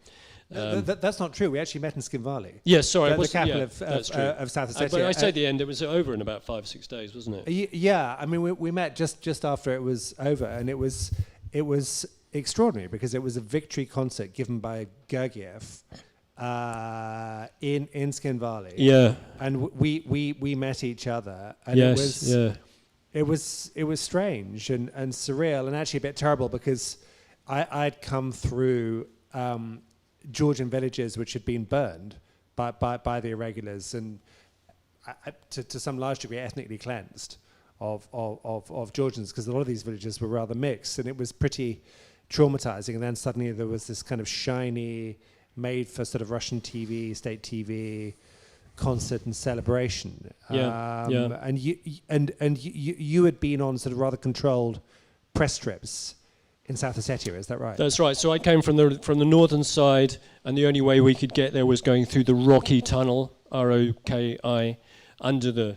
that's not true. We actually met in Skinvali. Yes, sorry. The capital of South Ossetia. But I say the end, it was over in about 5 or 6 days, wasn't it? Yeah, I mean, we met just after it was over, and it was extraordinary because it was a victory concert given by Gergiev in Skinvali. Yeah. And we met each other, and it was strange and surreal and actually a bit terrible because I'd come through Georgian villages which had been burned by the irregulars and to some large degree ethnically cleansed of Georgians, because a lot of these villages were rather mixed, and it was pretty traumatizing. And then suddenly there was this kind of shiny, made for sort of Russian TV, state TV concert and celebration. And you had been on sort of rather controlled press trips in South Ossetia, is that right? That's right. So I came from the northern side, and the only way we could get there was going through the Rocky Tunnel, ROKI, under the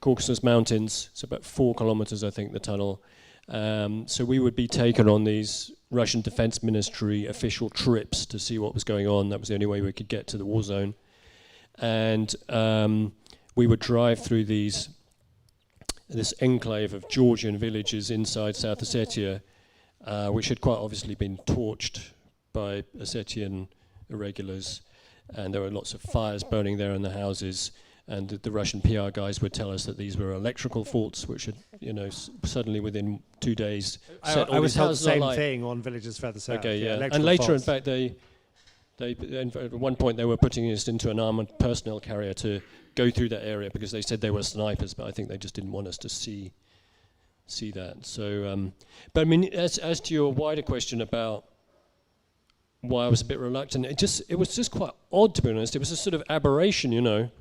Caucasus Mountains. It's about 4 kilometers, I think, the tunnel. So we would be taken on these Russian Defense Ministry official trips to see what was going on. That was the only way we could get to the war zone. And we would drive through this enclave of Georgian villages inside South Ossetia, which had quite obviously been torched by Ossetian irregulars, and there were lots of fires burning there in the houses. And the Russian PR guys would tell us that these were electrical faults, which had, suddenly within 2 days set all I was these told the houses same alight. thing on villages further south. Okay, yeah. Electrical And later, faults. in fact, they at one point they were putting us into an armored personnel carrier to go through that area because they said they were snipers, but I think they just didn't want us to see that. So, but I mean, as to your wider question about why I was a bit reluctant, it was just quite odd, to be honest. It was a sort of aberration,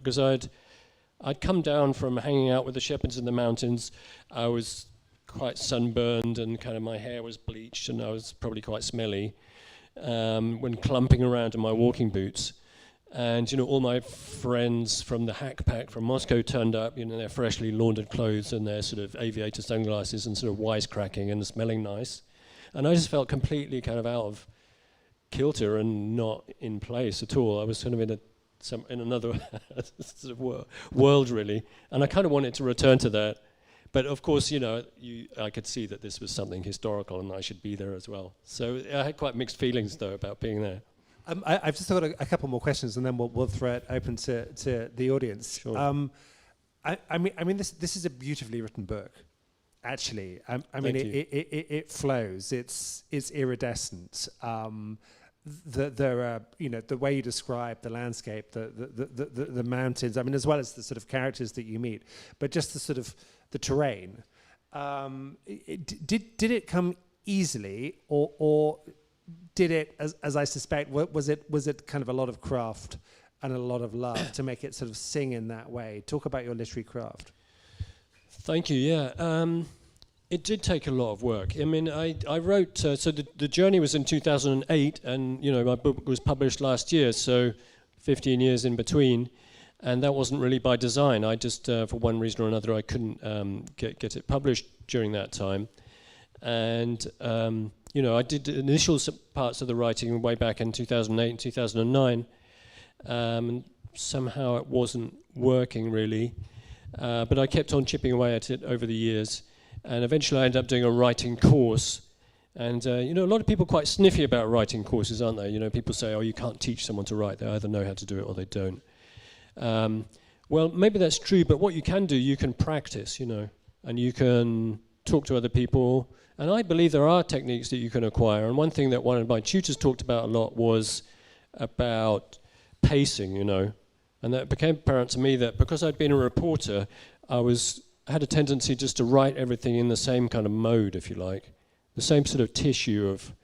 because I'd come down from hanging out with the shepherds in the mountains. I was quite sunburned and kind of my hair was bleached and I was probably quite smelly when clumping around in my walking boots. And, all my friends from the hack pack from Moscow turned up, their freshly laundered clothes and their sort of aviator sunglasses and sort of wisecracking and smelling nice. And I just felt completely kind of out of kilter and not in place at all. I was sort of in another sort of world, really. And I kind of wanted to return to that. But of course, I could see that this was something historical and I should be there as well. So I had quite mixed feelings, though, about being there. I've just got a couple more questions, and then we'll throw it open to the audience. Sure. I mean, this is a beautifully written book. Actually, it flows. It's iridescent. There are, the way you describe the landscape, the mountains. I mean, as well as the sort of characters that you meet, but just the sort of the terrain. Did it come easily, or did it, as I suspect, was it kind of a lot of craft and a lot of love to make it sort of sing in that way? Talk about your literary craft. Thank you. Yeah. It did take a lot of work. I mean, I wrote, so the journey was in 2008, and, my book was published last year, so 15 years in between, and that wasn't really by design. I just, for one reason or another, I couldn't get it published during that time. And, I did the initial parts of the writing way back in 2008 and 2009, and somehow it wasn't working, really. But I kept on chipping away at it over the years. And eventually I ended up doing a writing course. And, a lot of people are quite sniffy about writing courses, aren't they? People say, oh, you can't teach someone to write. They either know how to do it or they don't. Well, maybe that's true, but what you can do, you can practice, and you can talk to other people. And I believe there are techniques that you can acquire. And one thing that one of my tutors talked about a lot was about pacing, And that became apparent to me that because I'd been a reporter, I had a tendency just to write everything in the same kind of mode, if you like, the same sort of tissue of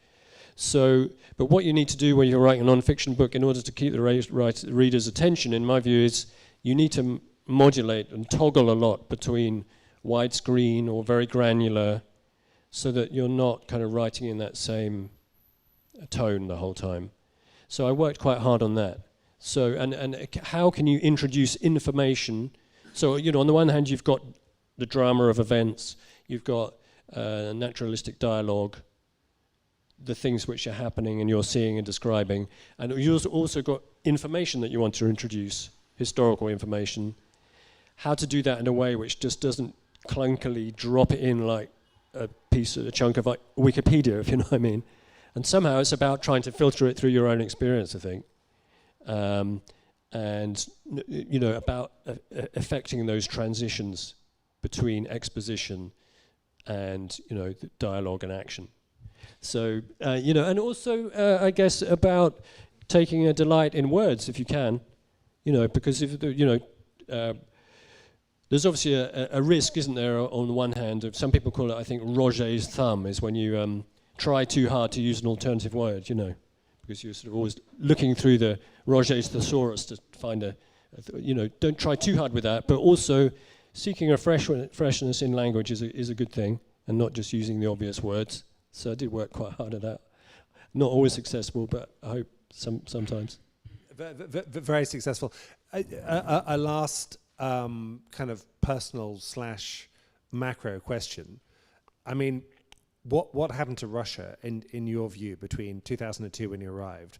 So, but what you need to do when you're writing a non-fiction book in order to keep the reader's attention, in my view, is you need to modulate and toggle a lot between widescreen or very granular, so that you're not kind of writing in that same tone the whole time. So I worked quite hard on that. So, and how can you introduce information? So, you know, on the one hand, you've got the drama of events, you've got naturalistic dialogue, the things which are happening and you're seeing and describing, and you've also got information that you want to introduce, historical information. How to do that in a way which just doesn't clunkily drop it in like a chunk of Wikipedia, if you know what I mean. And somehow it's about trying to filter it through your own experience, I think. And, you know, about affecting those transitions between exposition and, you know, dialogue and action. So, you know, and also, I guess, about taking a delight in words, if you can, you know, because if, you know, there's obviously a risk, isn't there, on the one hand, of some people call it, I think, Roget's thumb, is when you try too hard to use an alternative word, you know, because you're sort of always looking through the Roget's thesaurus to find you know, don't try too hard with that, but also seeking a freshness in language is a good thing, and not just using the obvious words. So I did work quite hard at that. Not always successful, but I hope sometimes. Very successful. A last kind of personal / macro question. I mean, what happened to Russia in your view between 2002 when you arrived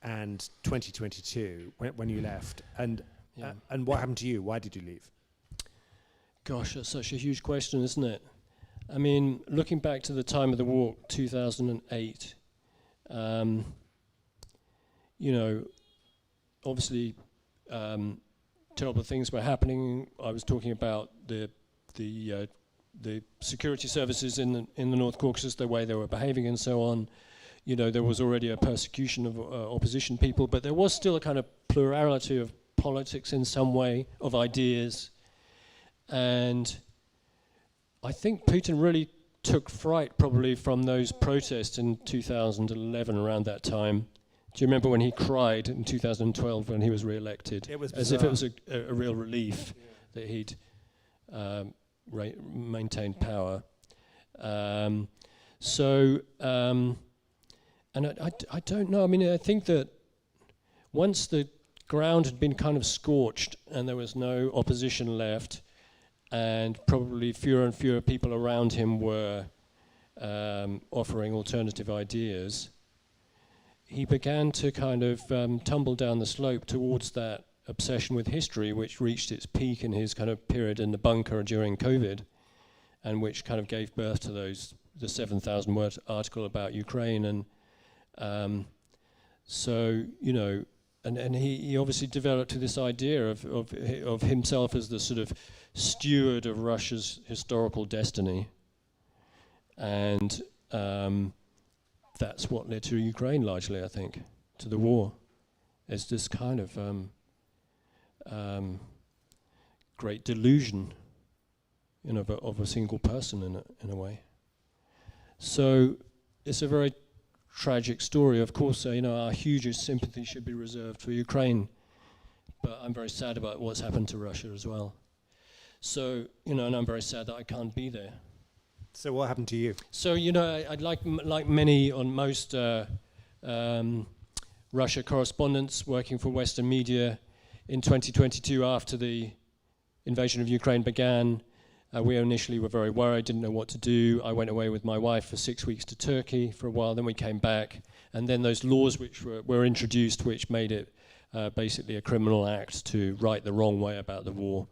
and 2022 when you left, and what happened to you? Why did you leave? Gosh, that's such a huge question, isn't it? I mean, looking back to the time of the war, 2008, you know, obviously terrible things were happening. I was talking about the security services in the North Caucasus, the way they were behaving and so on. You know, there was already a persecution of opposition people, but there was still a kind of plurality of politics in some way, of ideas. And I think Putin really took fright probably from those protests in 2011, around that time. Do you remember when he cried in 2012 when he was re-elected? It was bizarre. As if it was a real relief that he'd maintained power. And I don't know. I mean, I think that once the ground had been kind of scorched and there was no opposition left, and probably fewer and fewer people around him were offering alternative ideas, he began to kind of tumble down the slope towards that obsession with history, which reached its peak in his kind of period in the bunker during COVID, and which kind of gave birth to the 7,000 word article about Ukraine. And so, you know, and he obviously developed this idea of himself as the sort of steward of Russia's historical destiny, and that's what led to Ukraine largely, I think, to the war. It's this kind of great delusion, you know, of a single person in a way. So it's a very tragic story. Of course, you know, our hugest sympathy should be reserved for Ukraine, but I'm very sad about what's happened to Russia as well. So, you know, and I'm very sad that I can't be there. So what happened to you? So, you know, I'd like many on most Russia correspondents working for Western media in 2022, after the invasion of Ukraine began, we initially were very worried, didn't know what to do. I went away with my wife for 6 weeks to Turkey for a while, then we came back, and then those laws which were introduced, which made it basically a criminal act to write the wrong way about the war,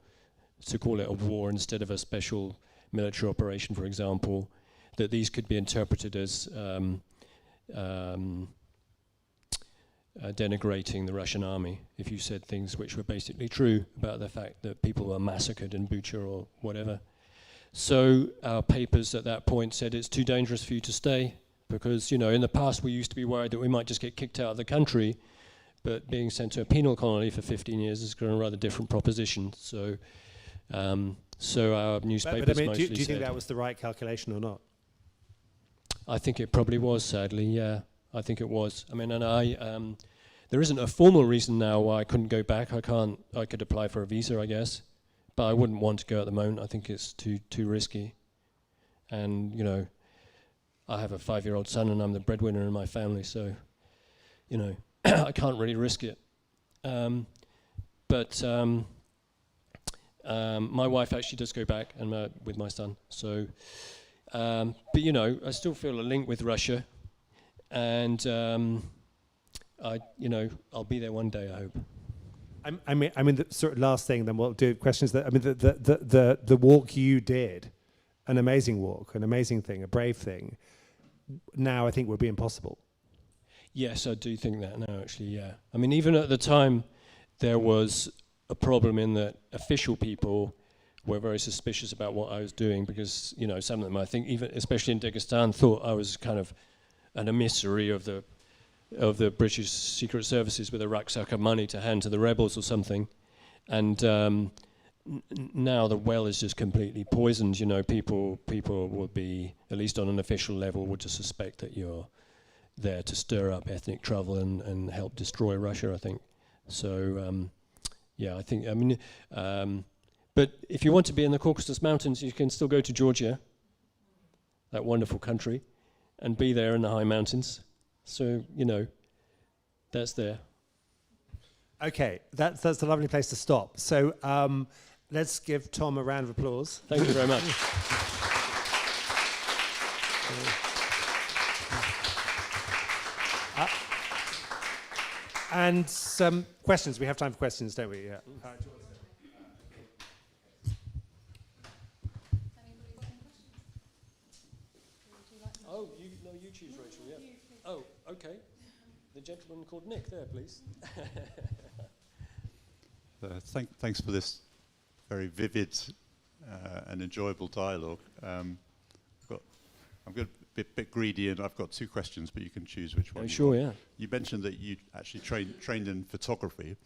to call it a war instead of a special military operation, for example, that these could be interpreted as denigrating the Russian army if you said things which were basically true about the fact that people were massacred in Bucha or whatever. So our papers at that point said it's too dangerous for you to stay, because, you know, in the past we used to be worried that we might just get kicked out of the country, but being sent to a penal colony for 15 years is a rather different proposition. So so our newspapers but I mean, mostly do you think that was the right calculation or not? I think it probably was, sadly, yeah. I think it was. I mean, and there isn't a formal reason now why I couldn't go back. I could apply for a visa, I guess, but I wouldn't want to go at the moment. I think it's too risky. And, you know, I have a 5-year-old son and I'm the breadwinner in my family, so, you know, I can't really risk it. But my wife actually does go back and with my son. So, but, you know, I still feel a link with Russia. And, I'll be there one day, I hope. I mean, the sort of last thing, then we'll do questions. That I mean, the walk you did, an amazing walk, an amazing thing, a brave thing. Now I think would be impossible. Yes, I do think that now, actually. Yeah. I mean, even at the time, there was a problem in that official people were very suspicious about what I was doing because, you know, some of them, I think, even especially in Dagestan, thought I was kind of an emissary of the British Secret Services with a rucksack of money to hand to the rebels or something. And now the well is just completely poisoned. You know, people will be, at least on an official level, would just suspect that you're there to stir up ethnic trouble and help destroy Russia, I think. So, yeah, I think, I mean, but if you want to be in the Caucasus Mountains, you can still go to Georgia, that wonderful country, and be there in the high mountains. So, you know, that's there. Okay, that's a lovely place to stop. So let's give Tom a round of applause. Thank you very much. And some questions. We have time for questions, don't we? Yeah. Oh, you choose, Rachel, yeah. Oh, okay. The gentleman called Nick there, please. Thanks for this very vivid and enjoyable dialogue. I'm going to be a bit greedy, and I've got 2 questions, but you can choose which one. Sure, yeah. You mentioned that you actually trained in photography,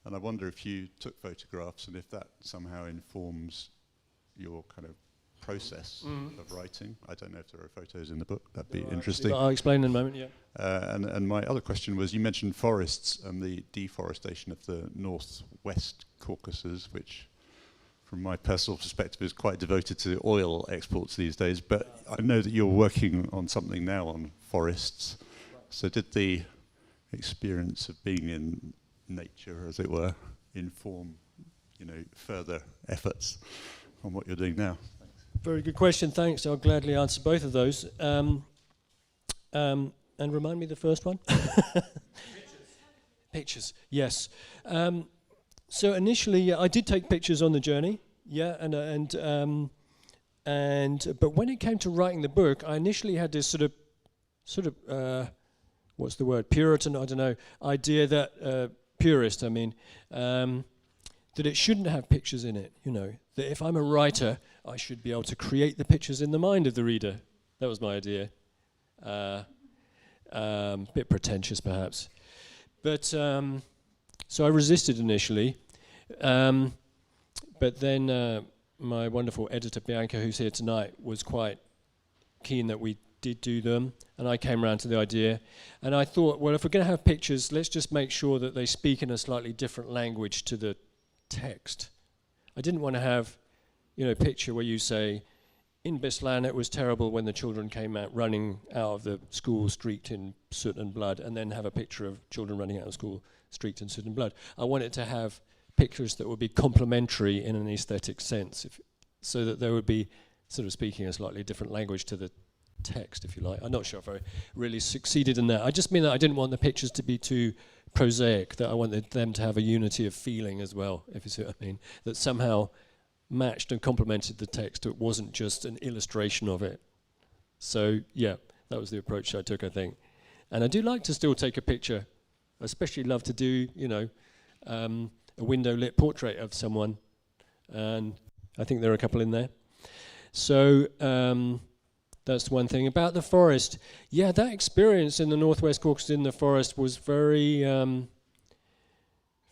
and I wonder if you took photographs and if that somehow informs your kind of process of writing. I don't know if there are photos in the book. That'd be interesting. I'll explain in a moment, yeah. And my other question was, you mentioned forests and the deforestation of the Northwest Caucasus, which from my personal perspective is quite devoted to oil exports these days, but I know that you're working on something now on forests. Right. So did the experience of being in nature, as it were, inform, you know, further efforts on what you're doing now? Very good question, thanks. I'll gladly answer both of those. And remind me the first one? Pictures, yes. So initially, I did take pictures on the journey, yeah, but when it came to writing the book, I initially had this sort of what's the word? Puritan, I don't know, idea that purist, I mean, that it shouldn't have pictures in it, you know, that if I'm a writer, I should be able to create the pictures in the mind of the reader. That was my idea. Bit pretentious, perhaps. But, so I resisted initially. But then my wonderful editor, Bianca, who's here tonight, was quite keen that we did do them. And I came around to the idea. And I thought, well, if we're going to have pictures, let's just make sure that they speak in a slightly different language to the text. I didn't want to have, you know, a picture where you say, in Beslan it was terrible when the children came out running out of the school streaked in soot and blood, and then have a picture of children running out of school streaked in soot and blood. I wanted to have pictures that would be complementary in an aesthetic sense, so that there would be sort of speaking a slightly different language to the text, if you like. I'm not sure if I really succeeded in that. I just mean that I didn't want the pictures to be too prosaic, that I wanted them to have a unity of feeling as well, if you see what I mean, that somehow matched and complemented the text. It wasn't just an illustration of it. So, yeah, that was the approach I took, I think. And I do like to still take a picture. I especially love to do, you know, a window-lit portrait of someone. And I think there are a couple in there. So, that's one thing. About the forest, yeah, that experience in the Northwest Caucasus in the forest was very,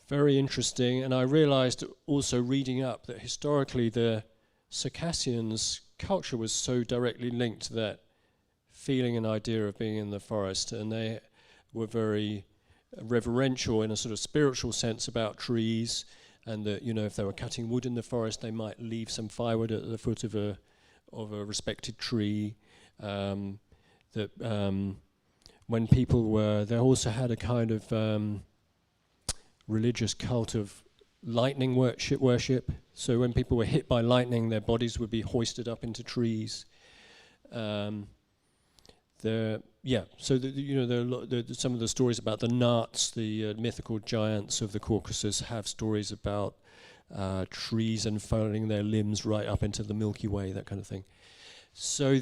very interesting. And I realized also reading up that historically the Circassians' culture was so directly linked to that feeling and idea of being in the forest, and they were very reverential in a sort of spiritual sense about trees, and that, you know, if they were cutting wood in the forest, they might leave some firewood at the foot of a respected tree. When people were, they also had a kind of religious cult of lightning worship. So when people were hit by lightning, their bodies would be hoisted up into trees. So there are some of the stories about the Nats, the mythical giants of the Caucasus, have stories about trees unfurling their limbs right up into the Milky Way, that kind of thing. So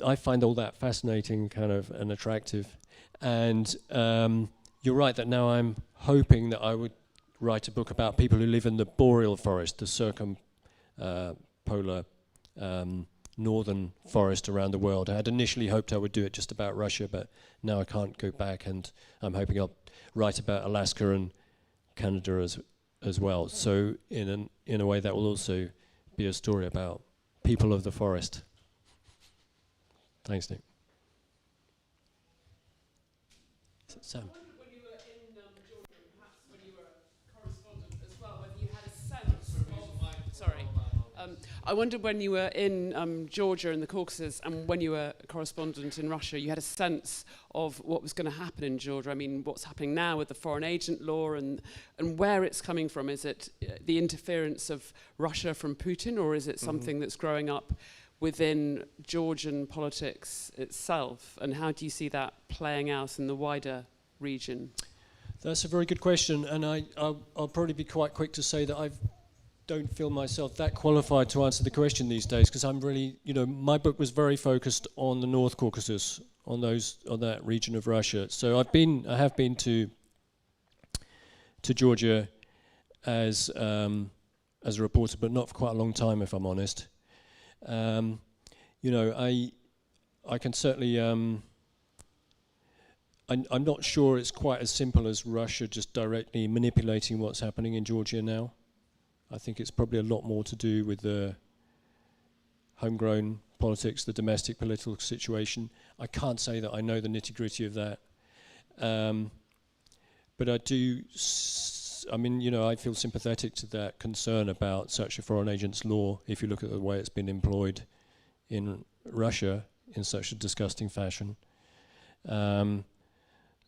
I find all that fascinating, kind of, and attractive. And you're right that now I'm hoping that I would write a book about people who live in the boreal forest, the circumpolar northern forest around the world. I had initially hoped I would do it just about Russia, but now I can't go back, and I'm hoping I'll write about Alaska and Canada as well. So in a way, that will also be a story about people of the forest. Thanks, Nick. Sam. I wondered when you were in Georgia and the Caucasus, and when you were a correspondent in Russia, you had a sense of what was going to happen in Georgia. I mean, what's happening now with the foreign agent law, and where it's coming from. Is it the interference of Russia from Putin, or is it something that's growing up within Georgian politics itself? And how do you see that playing out in the wider region? That's a very good question, and I'll probably be quite quick to say that I don't feel myself that qualified to answer the question these days, because I'm really, my book was very focused on the North Caucasus, on that region of Russia. So I have been to Georgia as a reporter, but not for quite a long time, if I'm honest. I can certainly. I'm not sure it's quite as simple as Russia just directly manipulating what's happening in Georgia now. I think it's probably a lot more to do with the homegrown politics, the domestic political situation. I can't say that I know the nitty-gritty of that. But I do, I feel sympathetic to that concern about such a foreign agent's law, if you look at the way it's been employed in Russia in such a disgusting fashion.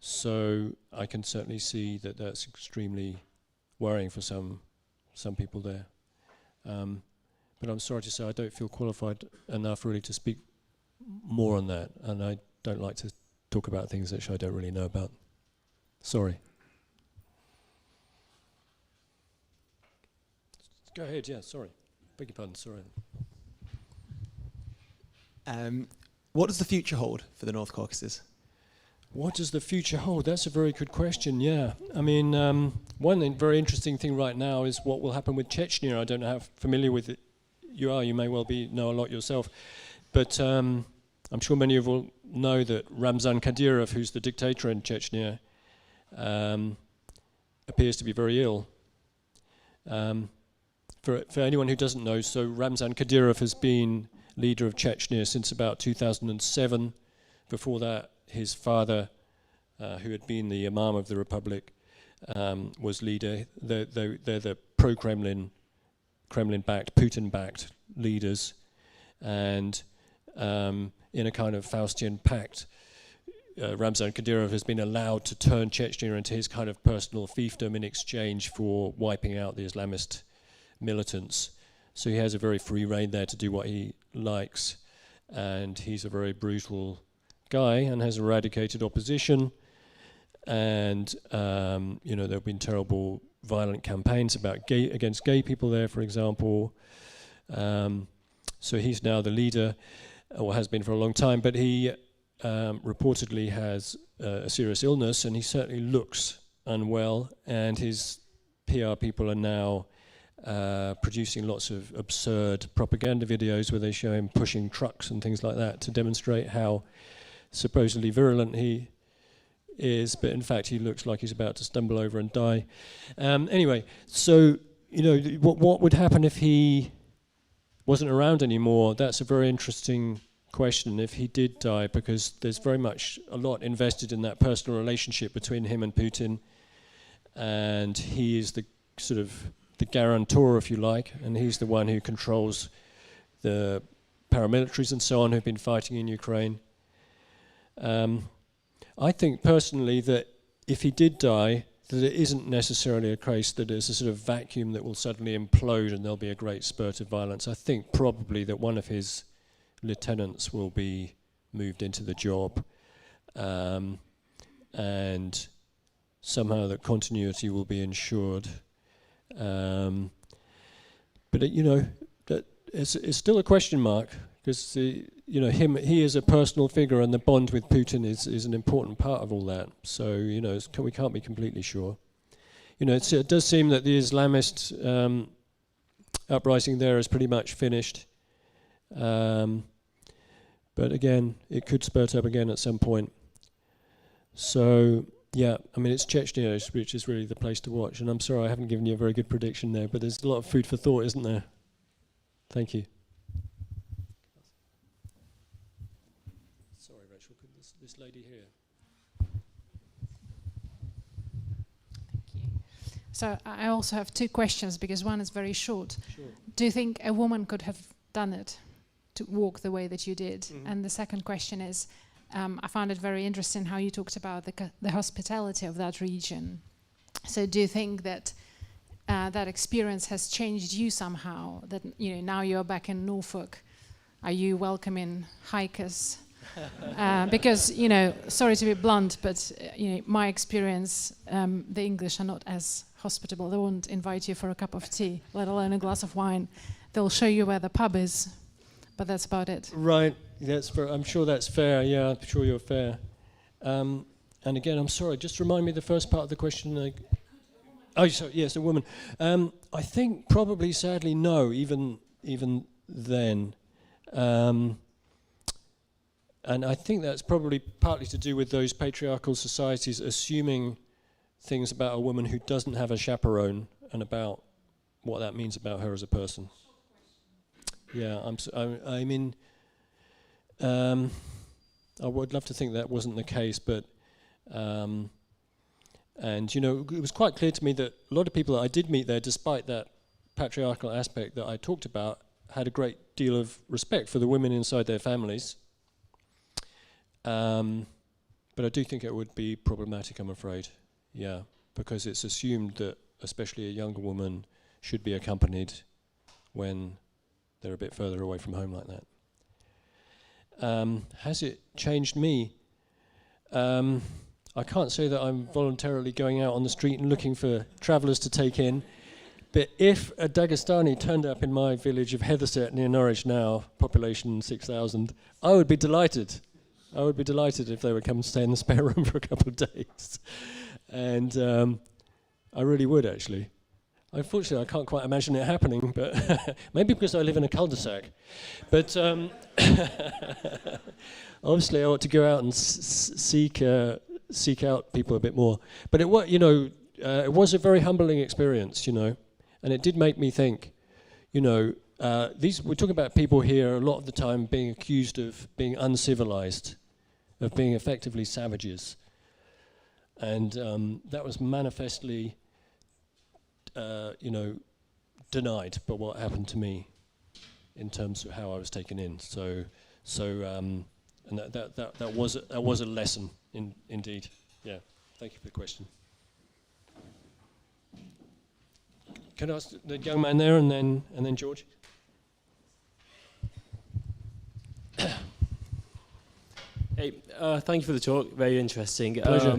So I can certainly see that that's extremely worrying for some people there. But I'm sorry to say I don't feel qualified enough really to speak more on that, and I don't like to talk about things which I don't really know about. Sorry. Go ahead, yeah, sorry. Beg your pardon, sorry. What does the future hold for the North Caucasus? What does the future hold? That's a very good question, yeah. I mean, one very interesting thing right now is what will happen with Chechnya. I don't know how familiar with it you are. You may well know a lot yourself. But I'm sure many of you will know that Ramzan Kadyrov, who's the dictator in Chechnya, appears to be very ill. For anyone who doesn't know, so Ramzan Kadyrov has been leader of Chechnya since about 2007. Before that, his father, who had been the Imam of the Republic, was leader. They're the pro-Kremlin, Kremlin-backed, Putin-backed leaders. And in a kind of Faustian pact, Ramzan Kadyrov has been allowed to turn Chechnya into his kind of personal fiefdom in exchange for wiping out the Islamist militants. So he has a very free rein there to do what he likes. And he's a very brutal guy and has eradicated opposition, and there have been terrible violent campaigns against gay people there, for example. So he's now the leader, or has been for a long time, but he reportedly has a serious illness, and he certainly looks unwell, and his PR people are now producing lots of absurd propaganda videos where they show him pushing trucks and things like that to demonstrate how supposedly virulent he is, but in fact he looks like he's about to stumble over and die. Anyway, so what would happen if he wasn't around anymore? That's a very interesting question if he did die, because there's very much a lot invested in that personal relationship between him and Putin, and he is the sort of the guarantor, if you like, and he's the one who controls the paramilitaries and so on who've been fighting in Ukraine. I think personally that if he did die, that it isn't necessarily a case that there's a sort of vacuum that will suddenly implode and there'll be a great spurt of violence. I think probably that one of his lieutenants will be moved into the job, and somehow that continuity will be ensured. But that it's still a question mark, because he is a personal figure, and the bond with Putin is an important part of all that. So we can't be completely sure. It does seem that the Islamist uprising there is pretty much finished. But again, it could spurt up again at some point. So, yeah, I mean, it's Chechnya, which is really the place to watch. And I'm sorry I haven't given you a very good prediction there, but there's a lot of food for thought, isn't there? Thank you. Sorry, Rachel, could this lady here? Thank you. So I also have two questions, because one is very short. Sure. Do you think a woman could have done it, to walk the way that you did? Mm-hmm. And the second question is, I found it very interesting how you talked about the hospitality of that region. So do you think that that experience has changed you somehow? That now you're back in Norfolk, are you welcoming hikers? Because sorry to be blunt, but my experience, the English are not as hospitable. They won't invite you for a cup of tea, let alone a glass of wine. They'll show you where the pub is, but that's about it. Right, I'm sure that's fair. Yeah, I'm sure you're fair. And again, I'm sorry, just remind me the first part of the question. Yes, a woman. I think probably, sadly, no, even then. And I think that's probably partly to do with those patriarchal societies assuming things about a woman who doesn't have a chaperone and about what that means about her as a person. Yeah, I would love to think that wasn't the case, but and it was quite clear to me that a lot of people that I did meet there, despite that patriarchal aspect that I talked about, had a great deal of respect for the women inside their families. But I do think it would be problematic, I'm afraid. Yeah, because it's assumed that especially a younger woman should be accompanied when they're a bit further away from home like that. Has it changed me? I can't say that I'm voluntarily going out on the street and looking for travellers to take in, but if a Dagestani turned up in my village of Heatherset near Norwich now, population 6,000, I would be delighted. I would be delighted if they would come and stay in the spare room for a couple of days. And I really would, actually. Unfortunately, I can't quite imagine it happening, but maybe because I live in a cul-de-sac. But obviously, I ought to go out and seek out people a bit more. But it was a very humbling experience, and it did make me think, we're talking about people here a lot of the time being accused of being uncivilized, of being effectively savages, and that was manifestly denied by what happened to me in terms of how I was taken in. So and that was a lesson indeed. Yeah. Thank you for the question. Can I ask the young man there and then George? Hey, thank you for the talk. Very interesting. Pleasure.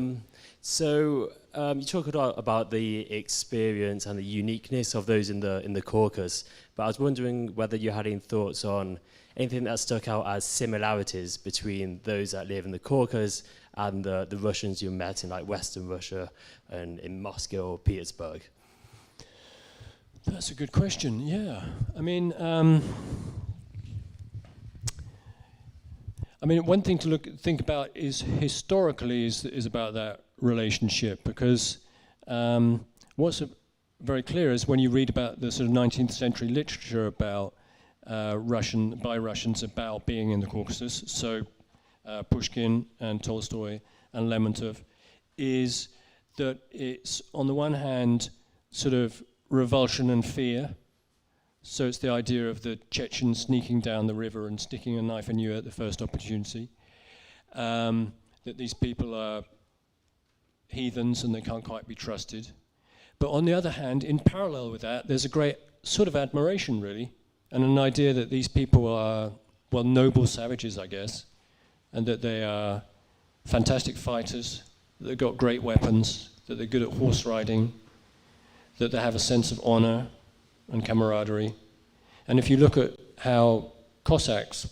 You talk a lot about the experience and the uniqueness of those in the Caucasus, but I was wondering whether you had any thoughts on anything that stuck out as similarities between those that live in the Caucasus and the Russians you met in like Western Russia and in Moscow or Petersburg. That's a good question. Yeah, I mean, one thing to think about is historically is about that relationship, because what's very clear is when you read about the sort of 19th century literature about by Russians about being in the Caucasus. So Pushkin and Tolstoy and Lermontov, is that it's on the one hand sort of revulsion and fear. So it's the idea of the Chechens sneaking down the river and sticking a knife in you at the first opportunity. That these people are heathens and they can't quite be trusted. But on the other hand, in parallel with that, there's a great sort of admiration, really, and an idea that these people are, well, noble savages, I guess, and that they are fantastic fighters, that they've got great weapons, that they're good at horse riding, that they have a sense of honor and camaraderie. And if you look at how Cossacks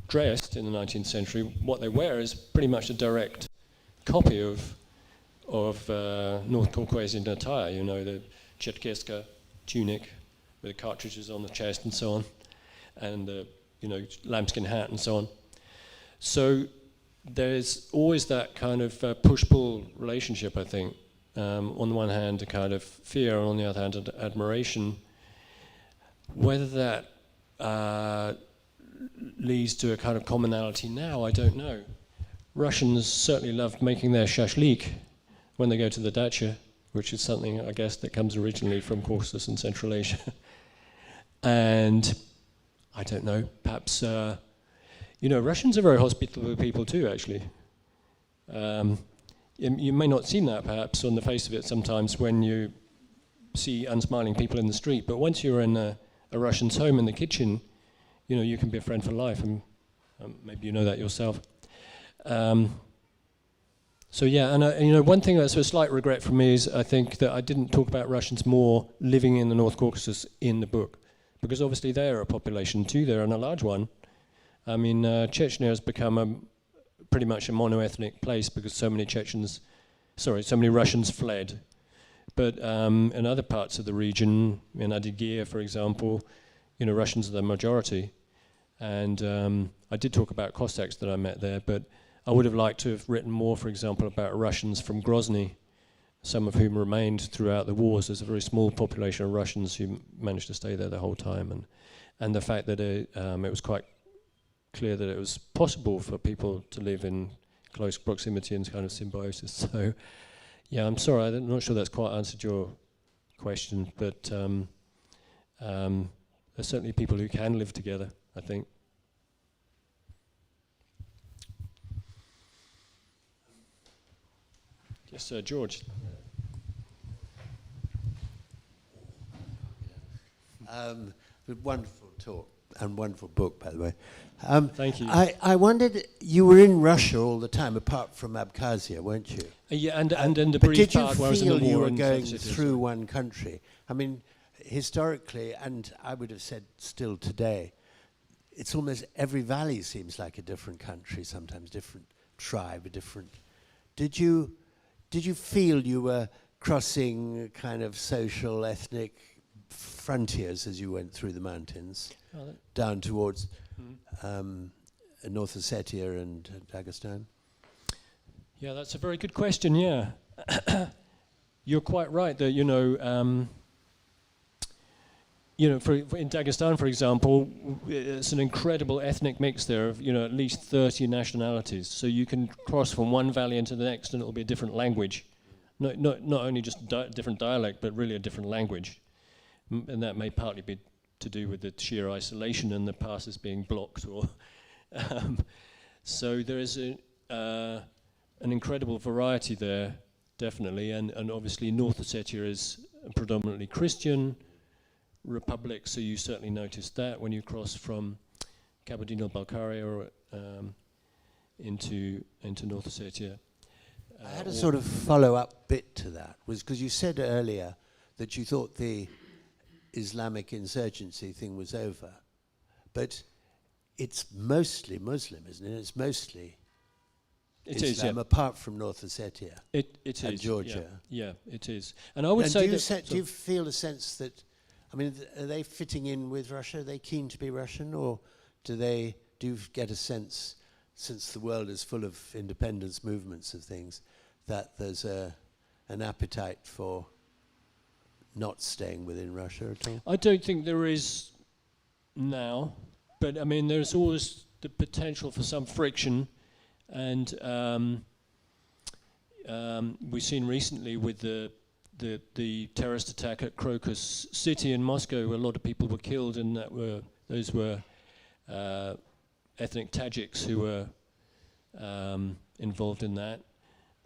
dressed in the 19th century, what they wear is pretty much a direct copy of North Caucasian attire, you know, the Cherkeska tunic with the cartridges on the chest and so on, and the, you know, lambskin hat and so on. So there's always that kind of push-pull relationship, I think. On the one hand, a kind of fear, and on the other hand, admiration. Whether that leads to a kind of commonality now, I don't know. Russians certainly love making their shashlik when they go to the dacha, which is something, I guess, that comes originally from Caucasus and Central Asia. And I don't know, perhaps, you know, Russians are very hospitable people too, actually. You may not seem that, perhaps, on the face of it sometimes when you see unsmiling people in the street, but once you're in a Russian's home in the kitchen, you know, you can be a friend for life, and maybe you know that yourself. So yeah, and you know, one thing that's a slight regret for me is I think that I didn't talk about Russians more living in the North Caucasus in the book, because obviously they're a population too there, and a large one. I mean, Chechnya has become pretty much a mono-ethnic place because so many Russians fled. But in other parts of the region, in Adygea, for example, you know, Russians are the majority. And I did talk about Cossacks that I met there, but I would have liked to have written more, for example, about Russians from Grozny, some of whom remained throughout the wars. There's a very small population of Russians who managed to stay there the whole time. And the fact that it was quite clear that it was possible for people to live in close proximity and kind of symbiosis. So, yeah, I'm sorry, I'm not sure that's quite answered your question, but there's certainly people who can live together, I think. Yes, George. Wonderful talk and wonderful book, by the way. Thank you. I wondered, you were in Russia all the time, apart from Abkhazia, weren't you? Yeah, and in the brief part where I was in the war. Did you feel you were and going through one country? I mean, historically, and I would have said still today, it's almost every valley seems like a different country, sometimes different tribe, a different... Did you feel you were crossing kind of social, ethnic frontiers as you went through the mountains, down towards North Ossetia and Dagestan? Yeah, that's a very good question, yeah. You're quite right that, for in Dagestan, for example, it's an incredible ethnic mix there of, at least 30 nationalities. So you can cross from one valley into the next and it'll be a different language. Not only just different dialect, but really a different language. And that may partly be to do with the sheer isolation and the passes being blocked. Or so there is an incredible variety there, definitely. And obviously North Ossetia is a predominantly Christian republic, so you certainly noticed that when you cross from Kabardino-Balkaria or into North Ossetia. I had a sort of follow-up bit to that, was because you said earlier that you thought the Islamic insurgency thing was over, but it's mostly Muslim, isn't it? It's mostly Islam, apart from North Ossetia. It and is, Georgia. Yeah, it is. And I would say do you feel a sense that, I mean, are they fitting in with Russia? Are they keen to be Russian, or do you get a sense, since the world is full of independence movements of things, that there's an appetite for not staying within Russia at all? I don't think there is now, but I mean, there's always the potential for some friction, and we've seen recently with the terrorist attack at Crocus City in Moscow, where a lot of people were killed, and those were ethnic Tajiks who were involved in that.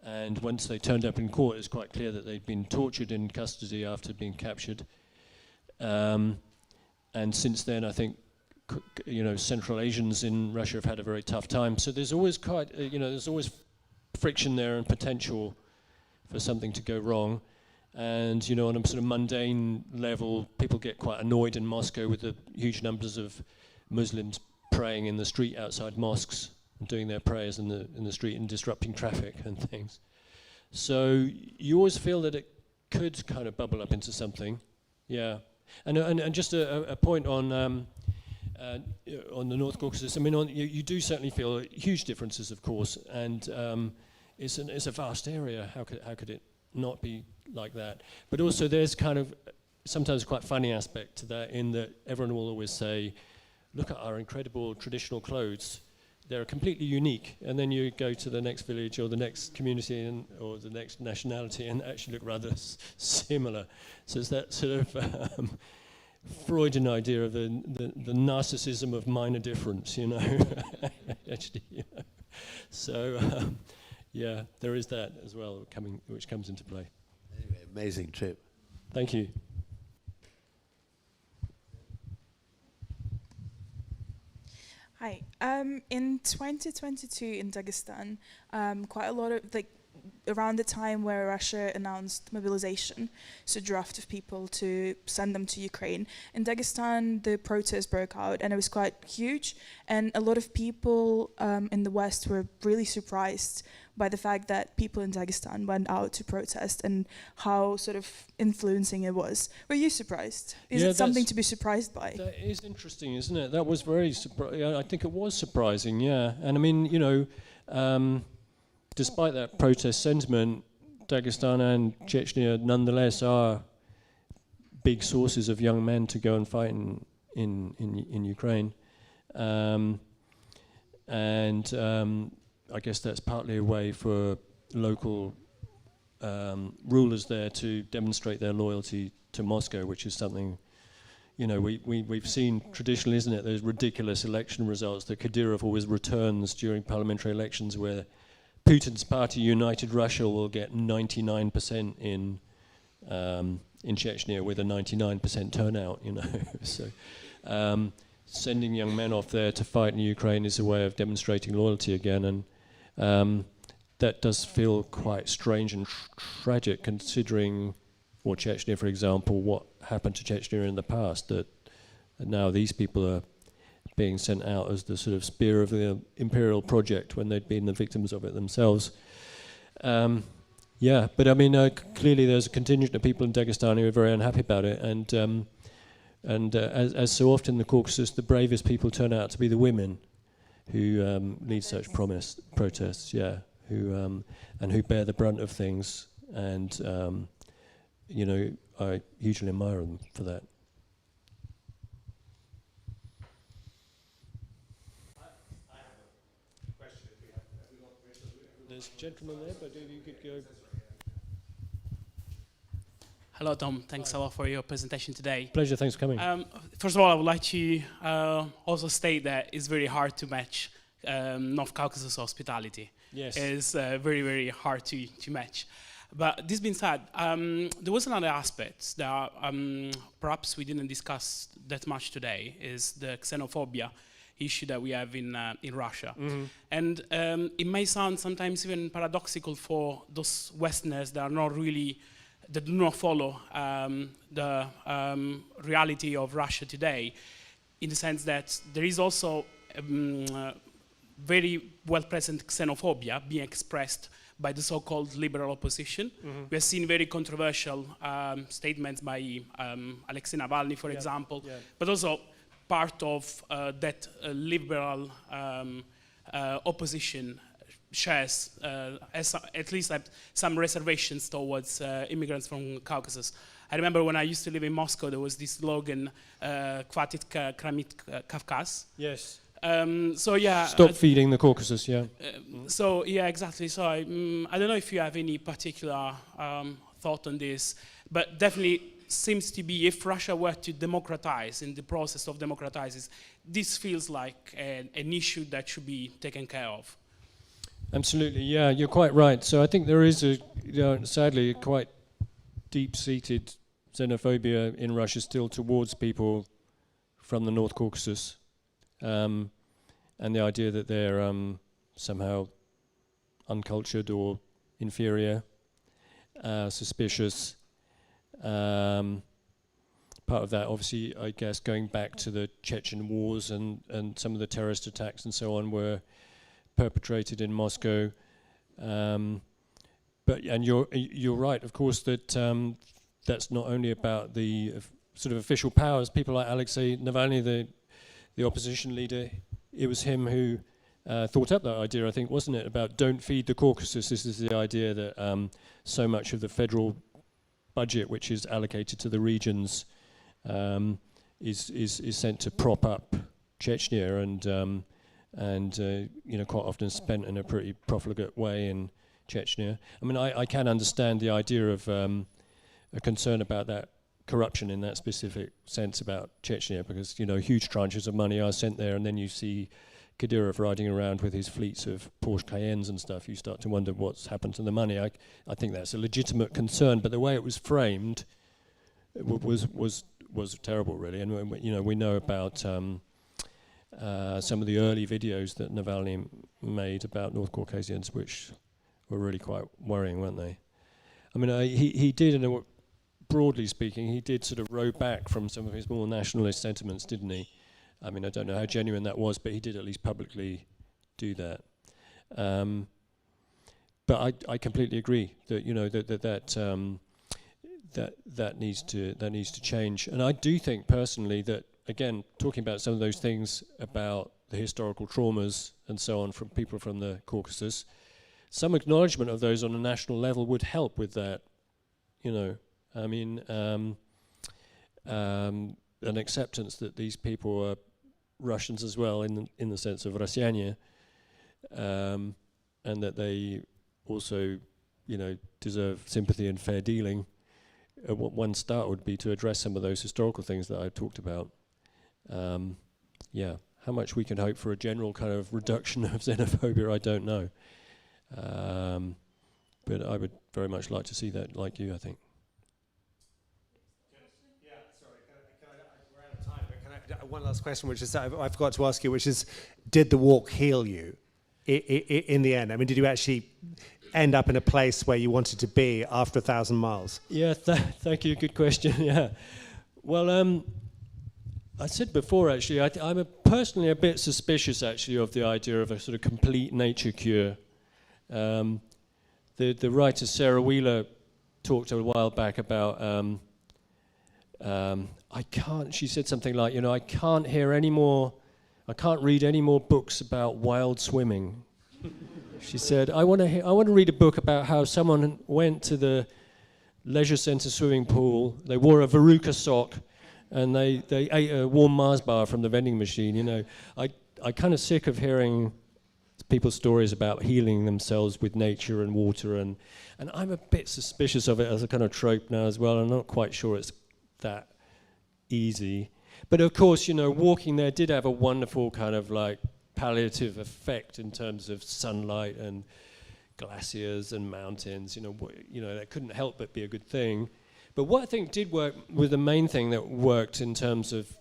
And once they turned up in court, it was quite clear that they'd been tortured in custody after being captured. And since then, I think, Central Asians in Russia have had a very tough time. So there's always there's always friction there and potential for something to go wrong. And, on a sort of mundane level, people get quite annoyed in Moscow with the huge numbers of Muslims praying in the street outside mosques and doing their prayers in the street and disrupting traffic and things. So you always feel that it could kind of bubble up into something. Yeah. And just a point on the North Caucasus. I mean, you do certainly feel huge differences, of course, and it's a vast area. How could it not be like that? But also, there's kind of sometimes quite funny aspect to that, in that everyone will always say, "Look at our incredible traditional clothes. They're completely unique." And then you go to the next village or the next community or the next nationality and actually look rather similar. So it's that sort of Freudian idea of the narcissism of minor difference, actually. So, yeah, there is that as well which comes into play. Anyway, amazing trip. Thank you. Hi. In 2022 in Dagestan, quite a lot of, around the time where Russia announced mobilization, so draft of people to send them to Ukraine, in Dagestan the protests broke out, and it was quite huge, and a lot of people in the West were really surprised by the fact that people in Dagestan went out to protest and how sort of influencing it was. Were you surprised? Is it something to be surprised by? That is interesting, isn't it? That was very surprising. I think it was surprising, yeah. And I mean, despite that protest sentiment, Dagestan and Chechnya nonetheless are big sources of young men to go and fight in Ukraine. I guess that's partly a way for local rulers there to demonstrate their loyalty to Moscow, which is something, we've seen traditionally, isn't it? Those ridiculous election results that Kadyrov always returns during parliamentary elections, where Putin's party, United Russia, will get 99% in Chechnya with a 99% turnout, So sending young men off there to fight in Ukraine is a way of demonstrating loyalty again, and that does feel quite strange and tragic, considering, for Chechnya, for example, what happened to Chechnya in the past, that now these people are being sent out as the sort of spear of the imperial project when they'd been the victims of it themselves. But I mean, clearly there's a contingent of people in Dagestan who are very unhappy about it, and as so often in the Caucasus, the bravest people turn out to be the women who lead such protests, who bear the brunt of things, and I hugely admire them for that. There's a gentleman there, but if you could go. Hello, Tom. Thanks a lot for your presentation today. Pleasure. Thanks for coming. First of all, I would like to also state that it's very hard to match North Caucasus hospitality. Yes. It's very, very hard to match. But this being said, there was another aspect that perhaps we didn't discuss that much today, is the xenophobia issue that we have in Russia. Mm-hmm. And it may sound sometimes even paradoxical for those Westerners that do not follow the reality of Russia today, in the sense that there is also very well-present xenophobia being expressed by the so-called liberal opposition. Mm-hmm. We have seen very controversial statements by Alexei Navalny, for example, but also part of that liberal opposition shares at least some reservations towards immigrants from Caucasus. I remember when I used to live in Moscow, there was this slogan, "Khvatit kramit Kavkaz." Yes. So yeah. Stop feeding the Caucasus, yeah. So yeah, exactly. So I don't know if you have any particular thought on this, but definitely seems to be, if Russia were to democratize, in the process of democratizing, this feels like an issue that should be taken care of. Absolutely, yeah, you're quite right. So I think there is sadly, a quite deep-seated xenophobia in Russia still towards people from the North Caucasus, and the idea that they're somehow uncultured or inferior, suspicious. Part of that, obviously, I guess, going back to the Chechen wars and some of the terrorist attacks and so on were perpetrated in Moscow. But you're right, of course, that that's not only about the sort of official powers. People like Alexei Navalny, the opposition leader, it was him who thought up that idea, I think, wasn't it, about don't feed the Caucasus. This is the idea that so much of the federal budget, which is allocated to the regions, is sent to prop up Chechnya and quite often spent in a pretty profligate way in Chechnya. I mean, I can understand the idea of a concern about that corruption in that specific sense about Chechnya, because huge tranches of money are sent there, and then you see Kadyrov riding around with his fleets of Porsche Cayennes and stuff. You start to wonder what's happened to the money. I think that's a legitimate concern, but the way it was framed was terrible, really. And we know about some of the early videos that Navalny made about North Caucasians, which were really quite worrying, weren't they? I mean, he did, broadly speaking, he did sort of row back from some of his more nationalist sentiments, didn't he? I mean, I don't know how genuine that was, but he did at least publicly do that. But I completely agree that that needs to change. And I do think personally that, again, talking about some of those things about the historical traumas and so on from people from the Caucasus, some acknowledgement of those on a national level would help with that. I mean, an acceptance that these people are Russians as well, in the sense of Rossianie, and that they also, deserve sympathy and fair dealing. One start would be to address some of those historical things that I've talked about. How much we can hope for a general kind of reduction of xenophobia, I don't know. But I would very much like to see that, like you, I think. We're out of time, but one last question, which is I forgot to ask you, which is, did the walk heal you in the end? I mean, did you actually end up in a place where you wanted to be after 1,000 miles? Yeah, thank you. Good question. Yeah. Well, I said before, actually, I'm personally a bit suspicious, actually, of the idea of a sort of complete nature cure. The writer Sarah Wheeler talked a while back about she said something like, I can't read any more books about wild swimming. She said, I want to read a book about how someone went to the leisure centre swimming pool, they wore a Veruca sock, and they ate a warm Mars bar from the vending machine. I kind of sick of hearing people's stories about healing themselves with nature and water, and I'm a bit suspicious of it as a kind of trope now as well. I'm not quite sure it's that easy. But of course, walking there did have a wonderful kind of like palliative effect in terms of sunlight and glaciers and mountains. That couldn't help but be a good thing. But what I think did work, was the main thing that worked in terms of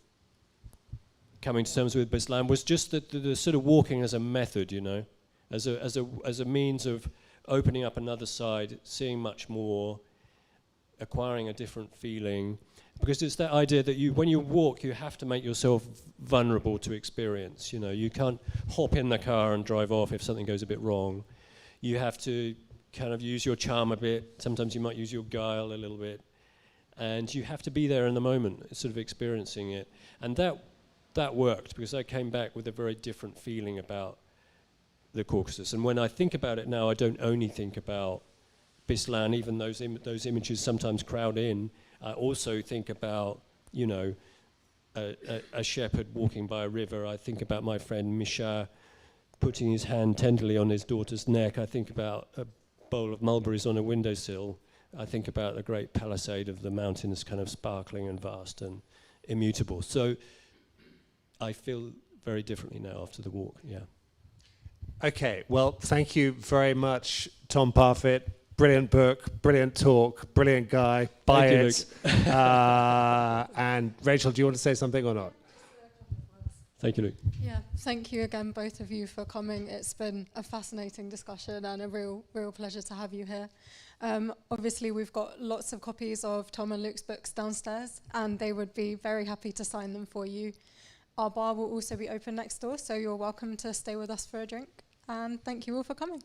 coming to terms with Beslan, was just the sort of walking as a method, as a means of opening up another side, seeing much more, acquiring a different feeling. Because it's that idea that when you walk, you have to make yourself vulnerable to experience. You can't hop in the car and drive off if something goes a bit wrong. You have to kind of use your charm a bit. Sometimes you might use your guile a little bit. And you have to be there in the moment, sort of experiencing it. And that worked, because I came back with a very different feeling about the Caucasus. And when I think about it now, I don't only think about Beslan, even those images sometimes crowd in. I also think about, you know, a shepherd walking by a river. I think about my friend Misha putting his hand tenderly on his daughter's neck. I think about a bowl of mulberries on a windowsill. I think about the great palisade of the mountains, kind of sparkling and vast and immutable. So I feel very differently now after the walk, yeah. Okay, well, thank you very much, Tom Parfitt. Brilliant book, brilliant talk, brilliant guy. Buy it. And Rachel, do you want to say something or not? Thank you, Luke. Yeah, thank you again, both of you, for coming. It's been a fascinating discussion and a real pleasure to have you here. Obviously, we've got lots of copies of Tom and Luke's books downstairs, and they would be very happy to sign them for you. Our bar will also be open next door, so you're welcome to stay with us for a drink. And thank you all for coming.